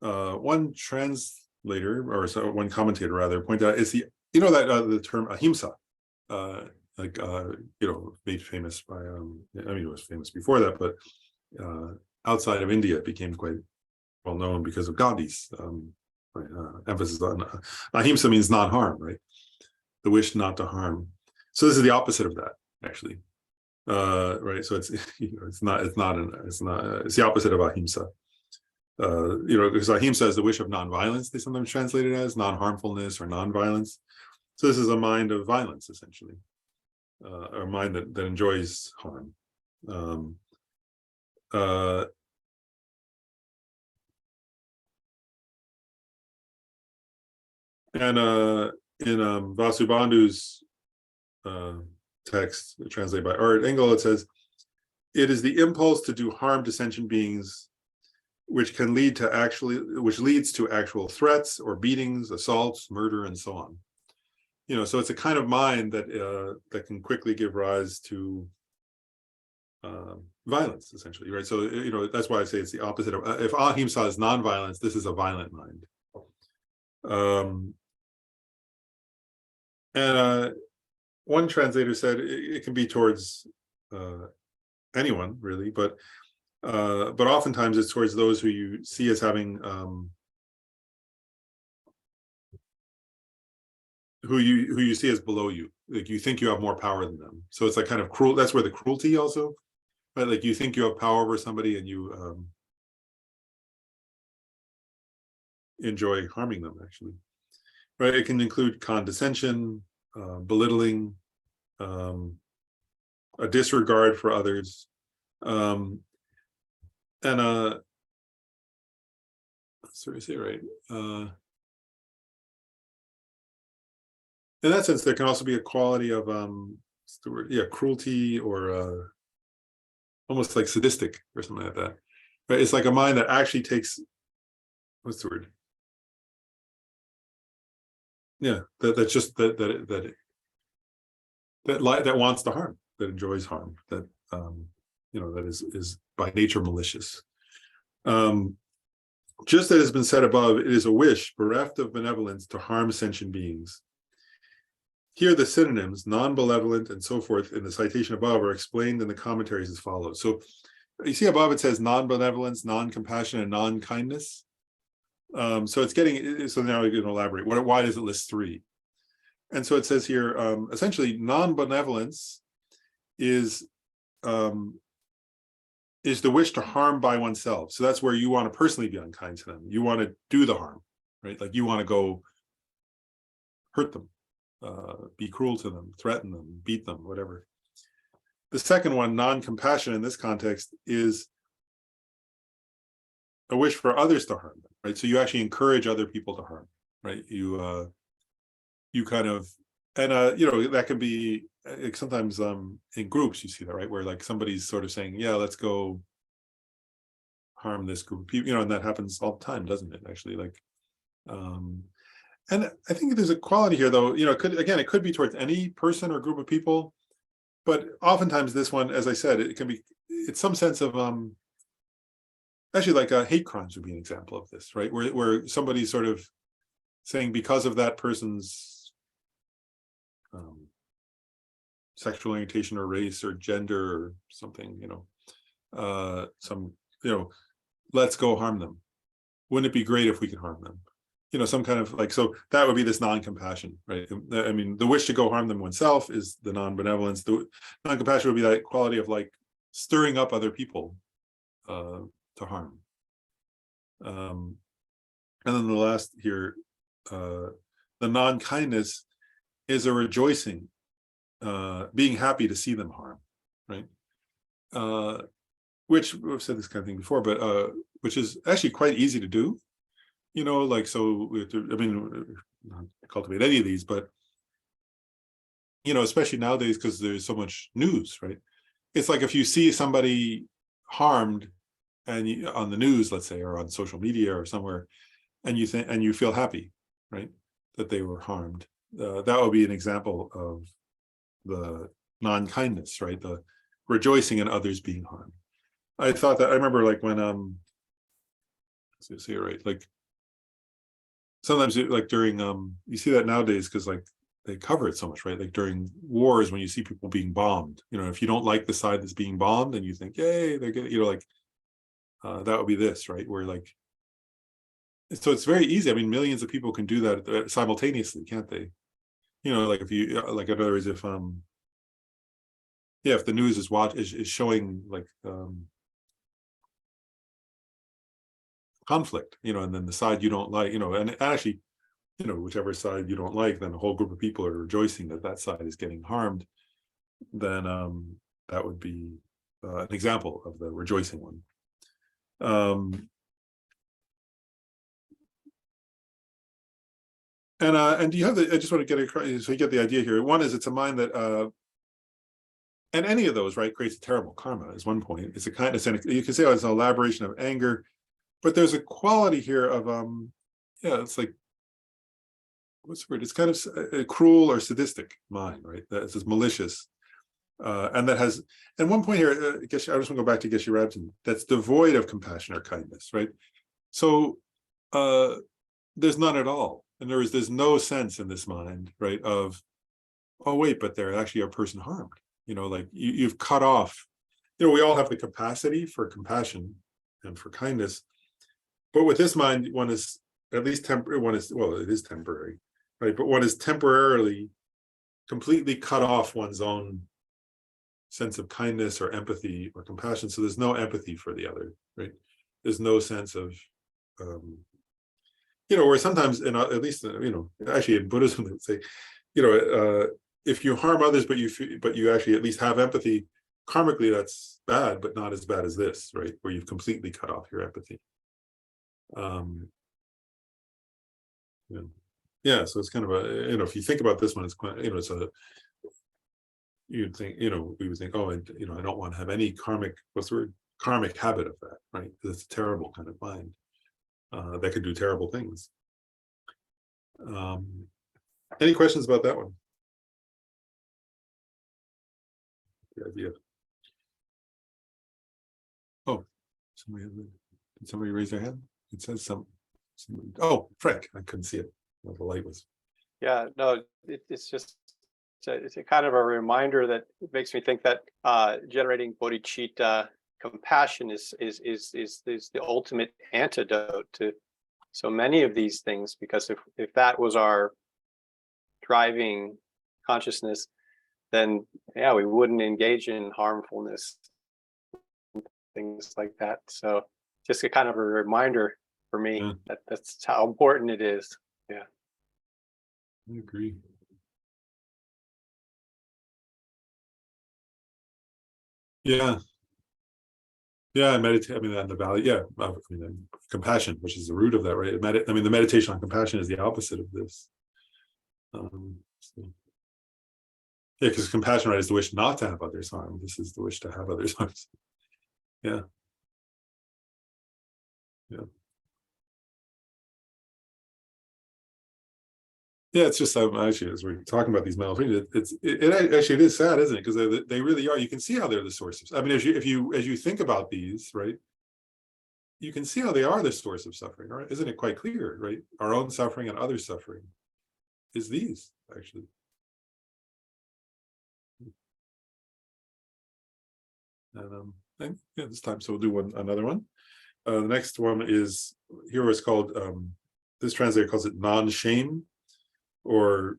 One translator, or one commentator rather, pointed out, is the term ahimsa, made famous by, it was famous before that, but outside of India, it became quite well known because of Gandhi's emphasis on ahimsa means not harm, right? The wish not to harm. So this is the opposite of that, actually, right? So it's it's the opposite of ahimsa. Because ahimsa is the wish of nonviolence. They sometimes translate it as non-harmfulness or nonviolence. So this is a mind of violence, essentially, or a mind that enjoys harm. And in Vasubandhu's text, translated by Art Engel, it says, it is the impulse to do harm to sentient beings which leads to actual threats or beatings, assaults, murder, and so on. So it's a kind of mind that can quickly give rise to violence, essentially, right? So that's why I say it's the opposite of, if ahimsa is non-violence, this is a violent mind. And one translator said it can be towards anyone, really, but oftentimes it's towards those who you see as having who you see as below you, like you think you have more power than them. So it's like kind of cruel. That's where the cruelty also, right? Like you think you have power over somebody and you enjoy harming them, actually, right? It can include condescension, belittling, a disregard for others, and sorry to say, right? In that sense, there can also be a quality of what's the word? Yeah, cruelty or almost like sadistic or something like that. Right? It's like a mind that actually takes, what's the word? Yeah, that's just that wants to harm, that enjoys harm, that that is by nature malicious. Just as has been said above, it is a wish bereft of benevolence to harm sentient beings. Here, the synonyms, non-malevolent and so forth, in the citation above are explained in the commentaries as follows. So you see above it says non-benevolence, non-compassion, and non-kindness. So it's getting, so now we're going to elaborate. Why does it list three? And so it says here, essentially, non-benevolence is the wish to harm by oneself. So that's where you want to personally be unkind to them. You want to do the harm, right? Like you want to go hurt them, be cruel to them, threaten them, beat them, whatever. The second one, non-compassion in this context, is a wish for others to harm them, right? So you actually encourage other people to harm, right? You kind of, and that can be sometimes in groups you see that, right, where like somebody's sort of saying, yeah, let's go harm this group of people, and that happens all the time, doesn't it, actually? Like and I think there's a quality here, though, it could be towards any person or group of people, but oftentimes this one, as I said, it's some sense of actually, like hate crimes would be an example of this, right, where somebody's sort of saying because of that person's sexual orientation or race or gender or something, let's go harm them. Wouldn't it be great if we could harm them? Some kind of like, so that would be this non-compassion, right? I mean, the wish to go harm them oneself is the non-benevolence. The non-compassion would be that quality of like stirring up other people to harm. And then the last here, the non-kindness is a rejoicing, being happy to see them harm, right? Which we've said this kind of thing before, but which is actually quite easy to do, like, so we have to, not cultivate any of these, but especially nowadays because there's so much news, right? It's like if you see somebody harmed and on the news, let's say, or on social media or somewhere, and you feel happy, right, that they were harmed. That would be an example of the non-kindness, right? The rejoicing in others being harmed. I thought that, I remember like when, right, like sometimes like during, you see that nowadays because like they cover it so much, right? Like during wars, when you see people being bombed, if you don't like the side that's being bombed and you think, yay, they're getting, like, that would be this, right? Where like, so it's very easy. I mean, millions of people can do that simultaneously, can't they? Like if you, like, in other words, if the news is showing like conflict, and then the side you don't like, and actually, whichever side you don't like, then a whole group of people are rejoicing that side is getting harmed, then that would be an example of the rejoicing one. And you have I just want to get across, so you get the idea here. One is it's a mind that, and any of those, right, creates a terrible karma is one point. It's a kind of, you can say it's an elaboration of anger, but there's a quality here of, it's like, what's the word? It's kind of a cruel or sadistic mind, right? That's just malicious. And that has, and one point here, I just want to go back to Geshe Rabson, that's devoid of compassion or kindness, right? So there's none at all. And there's no sense in this mind, right, of, oh, wait, but they're actually a person harmed. Like you've cut off, we all have the capacity for compassion and for kindness. But with this mind, one is at least temporary, it is temporary, right? But one is temporarily completely cut off one's own sense of kindness or empathy or compassion. So there's no empathy for the other, right? There's no sense of, where sometimes, at least, actually in Buddhism, they would say, if you harm others, but you actually at least have empathy, karmically that's bad, but not as bad as this, right? Where you've completely cut off your empathy. So it's kind of a, if you think about this one, it's quite, it's a, you'd think, we would think, oh, and I don't want to have any karmic, what's the word? Karmic habit of that, right? That's a terrible kind of mind that could do terrible things. Any questions about that one? The idea. Oh, did somebody raise their hand? It says somebody. Oh, Frank, I couldn't see it. Well, the light was. Yeah, no, it's just it's a kind of a reminder that it makes me think that generating bodhicitta compassion is the ultimate antidote to so many of these things, because if that was our driving consciousness, then yeah, we wouldn't engage in harmfulness, things like that. So just a kind of a reminder for me that that's how important it is. Yeah, I agree. Yeah. Yeah, I meditate. I mean, and the value. Yeah, compassion, which is the root of that, right? I mean, the meditation on compassion is the opposite of this. So. Yeah, because compassion, right, is the wish not to have others harm. This is the wish to have others harm. Yeah. Yeah. Yeah, it's just actually, as we're talking about these mental things, it is sad, isn't it? Because they really are. You can see how they're the sources. I mean, as you think about these, right, you can see how they are the source of suffering, right? Isn't it quite clear, right? Our own suffering and other suffering is these actually. And yeah, this time, so we'll do another one. The next one is here. It's called this translator calls it non-shame. Or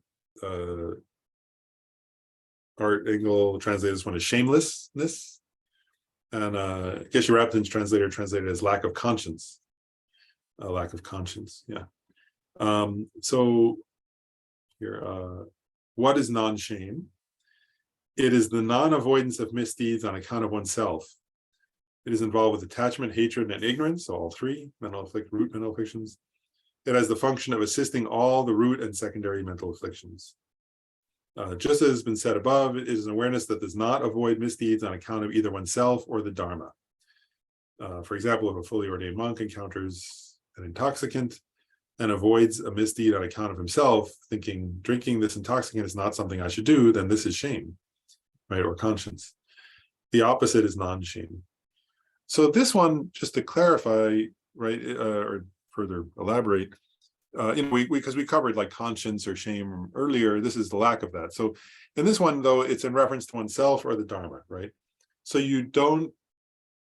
Art Engel translated this one as shamelessness, and Geshe Rapton's translated as lack of conscience. Lack of conscience, yeah. So here, what is non-shame? It is the non-avoidance of misdeeds on account of oneself. It is involved with attachment, hatred, and ignorance, so all three root mental afflictions. It has the function of assisting all the root and secondary mental afflictions. Just as has been said above, it is an awareness that does not avoid misdeeds on account of either oneself or the Dharma. For example, if a fully ordained monk encounters an intoxicant and avoids a misdeed on account of himself, thinking drinking this intoxicant is not something I should do, then this is shame, right, or conscience. The opposite is non-shame. So this one, just to clarify, right, or further elaborate, because we covered like conscience or shame earlier. This is the lack of that. So in this one, though, it's in reference to oneself or the Dharma, right? So you don't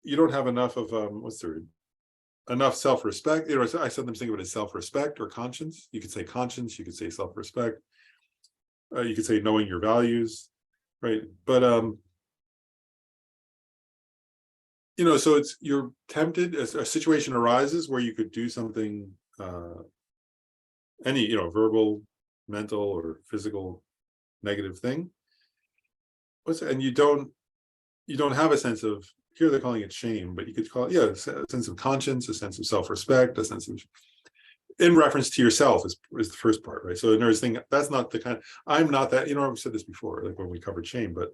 have enough of what's the word? Enough self-respect. I sometimes think of it as self-respect or conscience. You could say conscience. You could say self-respect. You could say knowing your values, right? But so it's you're tempted as a situation arises where you could do something. Any verbal, mental, or physical negative thing, and you don't have a sense of, here they're calling it shame, but you could call it a sense of conscience, a sense of self-respect, a sense of, in reference to yourself is the first part, right? So another thing, that's not the kind, I'm not that, I've said this before, like when we covered shame, but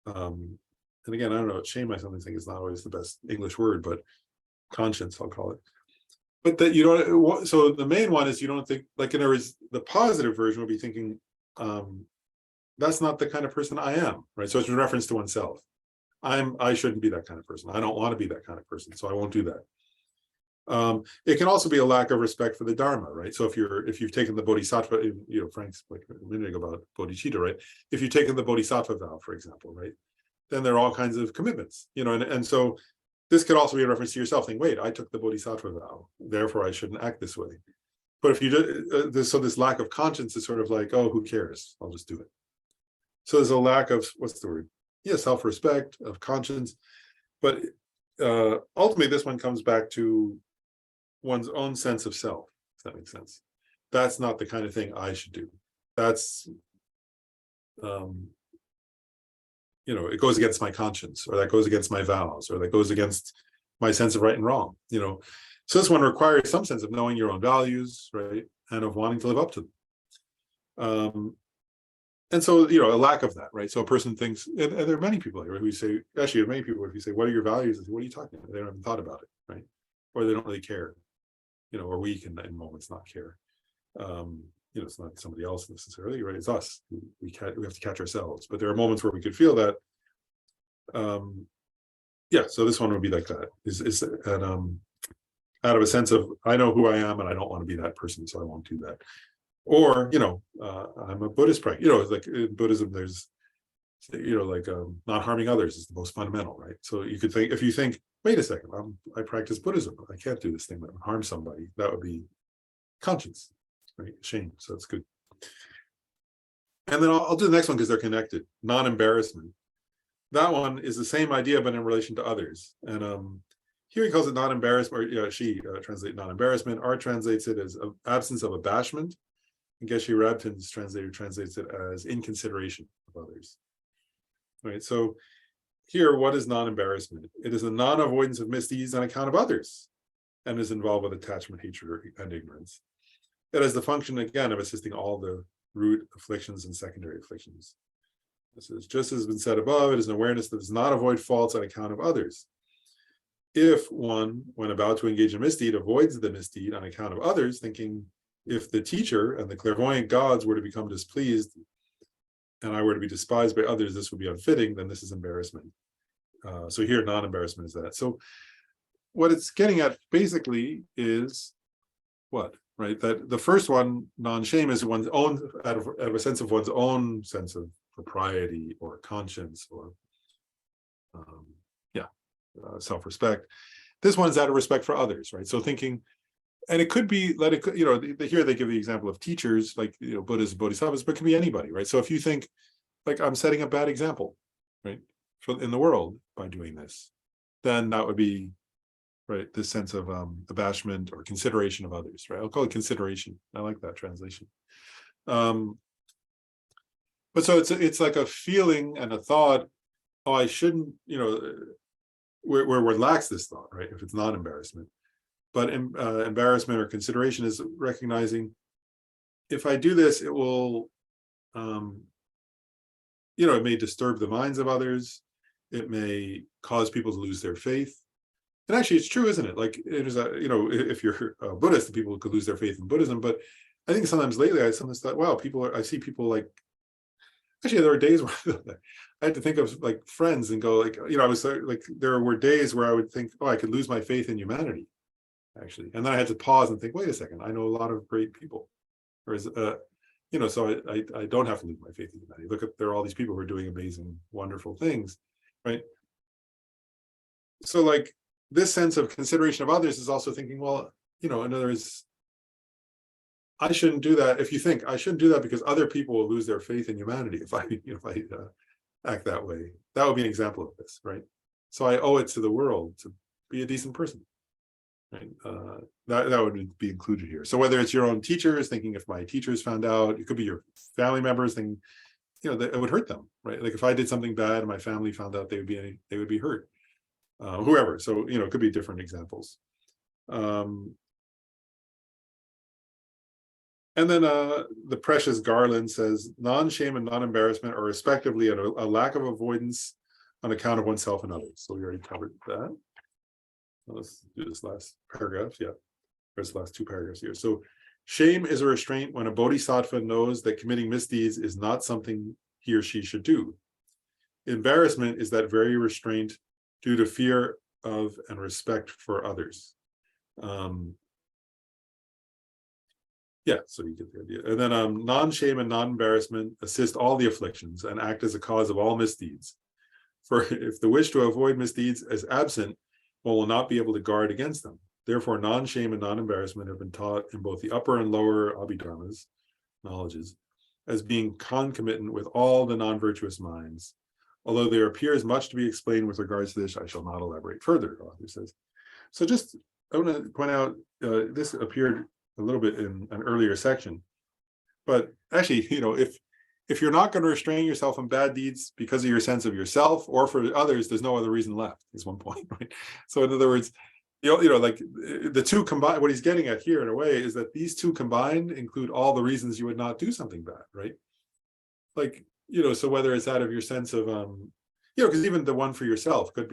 and again, I don't know, shame I sometimes think is not always the best English word, but conscience, I'll call it. But that you don't, so the main one is you don't think, like in other words, the positive version would be thinking, that's not the kind of person I am, right? So it's in reference to oneself. I shouldn't be that kind of person. I don't want to be that kind of person, so I won't do that. It can also be a lack of respect for the Dharma, right? So if you've taken the Bodhisattva, Frank's like a minute ago about bodhicitta, right? If you've taken the Bodhisattva vow, for example, right? Then there are all kinds of commitments, and so this could also be a reference to yourself, saying, wait, I took the Bodhisattva vow, therefore I shouldn't act this way. But if you do, this lack of conscience is sort of like, oh, who cares? I'll just do it. So there's a lack of, what's the word? Yeah, self-respect, of conscience. But ultimately, this one comes back to one's own sense of self, if that makes sense. That's not the kind of thing I should do. That's, it goes against my conscience, or that goes against my vows, or that goes against my sense of right and wrong, So this one requires some sense of knowing your own values, right? And of wanting to live up to them. And so, a lack of that, right? So a person thinks, and there are many people here who say, actually, many people, if you say, what are your values? They say, what are you talking about? They haven't thought about it, right? Or they don't really care, or we can in moments not care. It's not somebody else necessarily, right? It's us. We have to catch ourselves. But there are moments where we could feel that. So this one would be like that. Is that out of a sense of, I know who I am and I don't want to be that person, so I won't do that. Or, I'm a Buddhist practitioner. Like in Buddhism, there's, not harming others is the most fundamental, right? So you could think, if you think, wait a second, I practice Buddhism, I can't do this thing that would harm somebody. That would be conscience, right? Shame. So it's good. And then I'll do the next one because they're connected. Non-embarrassment. That one is the same idea, but in relation to others. And here he calls it non-embarrassment, or she translates non-embarrassment. Art translates it as absence of abashment. And Geshe Rabtin's translator translates it as inconsideration of others. Right. So here, what is non-embarrassment? It is a non-avoidance of misdeeds on account of others, and is involved with attachment, hatred, and ignorance. It has the function, again, of assisting all the root afflictions and secondary afflictions. This is just as has been said above. It is an awareness that does not avoid faults on account of others. If one, when about to engage in misdeed, avoids the misdeed on account of others, thinking, if the teacher and the clairvoyant gods were to become displeased and I were to be despised by others, this would be unfitting, then this is embarrassment. So here, non-embarrassment is that. So what it's getting at basically is what, right? That the first one, non-shame, is one's own, out of a sense of one's own sense of propriety or conscience or self-respect. This one's out of respect for others, right? So thinking, and it could be, here they give the example of teachers, like, Buddhas, Bodhisattvas, but it can be anybody, right? So if you think, like, I'm setting a bad example, right, in the world by doing this, then that would be, right, this sense of abashment or consideration of others, right? I'll call it consideration. I like that translation. But so it's like a feeling and a thought, oh, I shouldn't, where one lacks this thought, right? If it's not embarrassment. But embarrassment or consideration is recognizing, if I do this, it will, it may disturb the minds of others. It may cause people to lose their faith. And actually, it's true, isn't it? Like, it is, if you're a Buddhist, people could lose their faith in Buddhism. But I think sometimes lately, I sometimes thought, wow, I see people like, actually, there were days where I had to think of like friends and go like, I was like, there were days where I would think, oh, I could lose my faith in humanity, actually. And then I had to pause and think, wait a second, I know a lot of great people. Whereas, so I don't have to lose my faith in humanity. Look at, there are all these people who are doing amazing, wonderful things, right? So like this sense of consideration of others is also thinking, well, in other words, I shouldn't do that. If you think I shouldn't do that because other people will lose their faith in humanity if I act that way, that would be an example of this, right? So I owe it to the world to be a decent person, right? That would be included here. So whether it's your own teachers thinking, if my teachers found out, it could be your family members thinking, that it would hurt them, right? Like if I did something bad and my family found out, they would be hurt. Whoever. So it could be different examples. And then the precious Garland says, non-shame and non-embarrassment are respectively a lack of avoidance on account of oneself and others. So we already covered that. Let's do this last paragraph. Yeah, there's the last two paragraphs here. So shame is a restraint when a bodhisattva knows that committing misdeeds is not something he or she should do. Embarrassment is that very restraint due to fear of and respect for others. So you get the idea. And then non-shame and non-embarrassment assist all the afflictions and act as a cause of all misdeeds. For if the wish to avoid misdeeds is absent, one will not be able to guard against them. Therefore, non-shame and non-embarrassment have been taught in both the upper and lower Abhidharmas, knowledges, as being concomitant with all the non-virtuous minds. Although there appears much to be explained with regards to this, I shall not elaborate further, the author says. So just, I want to point out, this appeared a little bit in an earlier section, but actually, if you're not going to restrain yourself from bad deeds because of your sense of yourself or for others, there's no other reason left, is one point, right? So in other words, like the two combined, what he's getting at here in a way is that these two combined include all the reasons you would not do something bad, right? like, you know, so whether it's out of your sense of, you know, because even the one for yourself could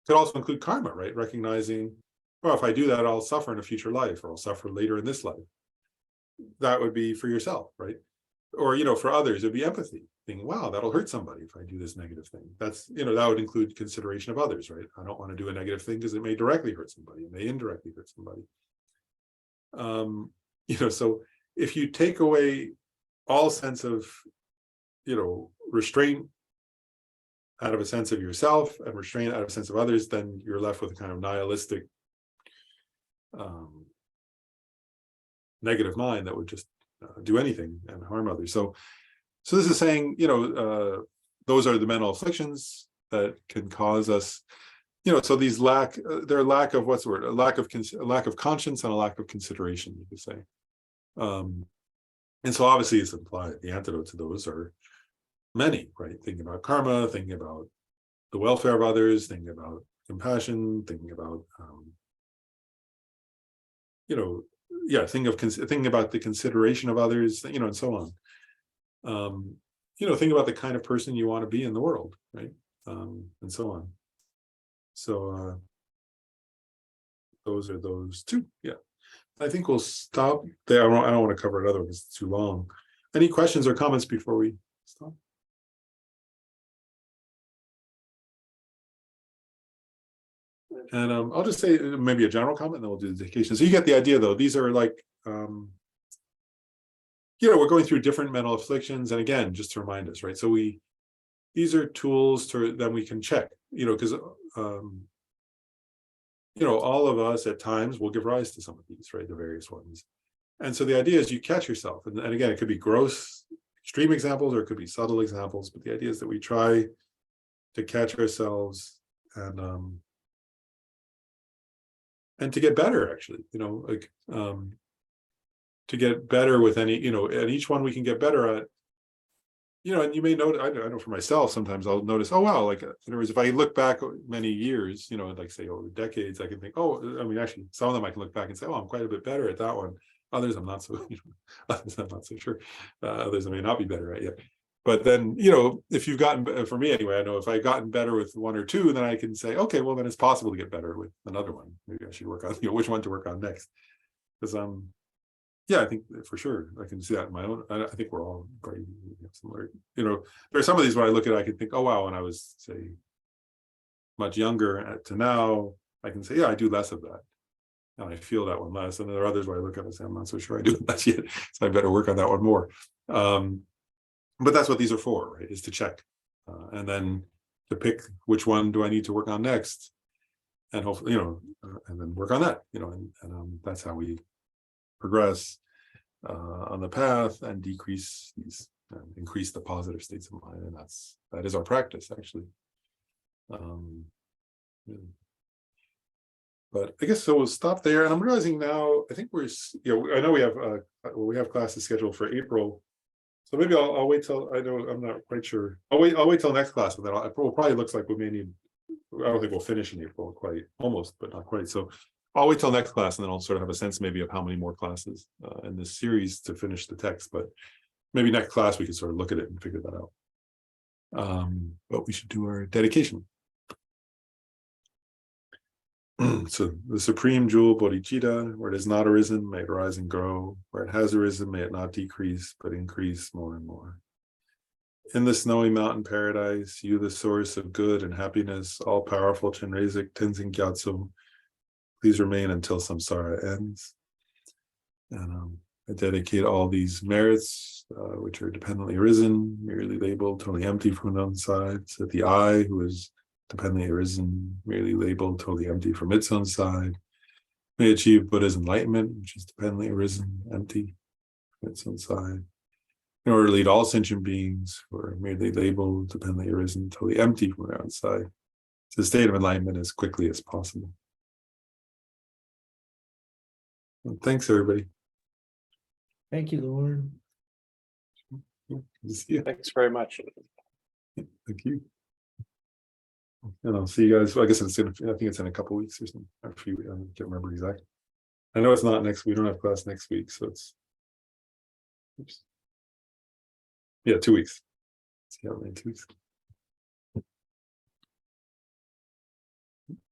also include karma, right? Recognizing, well, if I do that, I'll suffer in a future life, or I'll suffer later in this life. That would be for yourself, right? Or, you know, for others, it'd be empathy, thinking, wow, that'll hurt somebody if I do this negative thing. That's, you know, that would include consideration of others, right? I don't want to do a negative thing because it may directly hurt somebody, it may indirectly hurt somebody. You know, so if you take away all sense of, you know, restraint out of a sense of yourself and restraint out of a sense of others, then you're left with a kind of nihilistic, negative mind that would just do anything and harm others. So this is saying, you know, those are the mental afflictions that can cause us, you know, so these their lack of, what's the word, a lack of conscience and a lack of consideration, you could say. And so obviously it's implied the antidote to those are many, right? Thinking about karma, thinking about the welfare of others, thinking about compassion, thinking about, you know, yeah, thinking about the consideration of others, you know, and so on. You know, think about the kind of person you want to be in the world, right? And so on. So those are those two. Yeah, I think we'll stop there. I don't want to cover another because it's too long. Any questions or comments before we stop? And I'll just say maybe a general comment, and then we'll do the dedication. So you get the idea, though. These are like, you know, we're going through different mental afflictions, and again, just to remind us, right? So these are tools that we can check, you know, because you know, all of us at times will give rise to some of these, right? The various ones. And so the idea is you catch yourself, and again, it could be gross, extreme examples, or it could be subtle examples. But the idea is that we try to catch ourselves and to get better, actually, you know, like to get better with any, you know, and each one we can get better at, you know. And you may notice, I know for myself, sometimes I'll notice, oh wow, like in other words, if I look back many years, you know, like say over decades, I can think, oh, I mean, actually, some of them I can look back and say, oh, I'm quite a bit better at that one. Others I'm not so, you know, others I'm not so sure. Others I may not be better at yet. But then, you know, if you've gotten, for me anyway, I know if I've gotten better with one or two, then I can say, okay, well, then it's possible to get better with another one. Maybe I should work on, you know, which one to work on next. Because yeah, I think for sure I can see that in my own. I think we're all very similar. You know, there's some of these when I look at it, I can think, oh wow, when I was, say, much younger to now, I can say, yeah, I do less of that. And I feel that one less. And there are others where I look at it and say, I'm not so sure I do that yet. So I better work on that one more. But that's what these are for, right? Is to check. And then to pick which one do I need to work on next. And hopefully, you know, and then work on that, you know, and that's how we progress on the path and decrease these, increase the positive states of mind. And that is our practice, actually. Yeah. But I guess so. We'll stop there. And I'm realizing now, I think we're, you know, I know we have classes scheduled for April. So maybe I'll wait till, I know I'm not quite sure. I'll wait till next class, and then it probably looks like we may need, I don't think we'll finish in April quite, almost, but not quite. So I'll wait till next class, and then I'll sort of have a sense maybe of how many more classes in this series to finish the text. But maybe next class we can sort of look at it and figure that out. But we should do our dedication. So the supreme jewel bodhicitta, where it has not arisen, may it rise and grow. Where it has arisen, may it not decrease, but increase more and more. In the snowy mountain paradise, you, the source of good and happiness, all powerful Chenrezig Tenzin Gyatso, please remain until samsara ends. And I dedicate all these merits, which are dependently arisen, merely labeled, totally empty from the side. So the I, who is dependently arisen, merely labeled, totally empty from its own side, may achieve Buddha's enlightenment, which is dependently arisen, empty from its own side. In order to lead all sentient beings who are merely labeled, dependently arisen, totally empty from their own side, to the state of enlightenment as quickly as possible. Well, thanks, everybody. Thank you, Lord. Good to see you. Thanks very much. Thank you. And I'll see you guys. Well, I guess I think it's in a couple weeks or something. Or a few, I can't remember exactly. I know it's not next. We don't have class next week, so it's. Oops. Yeah, 2 weeks. See how many 2 weeks.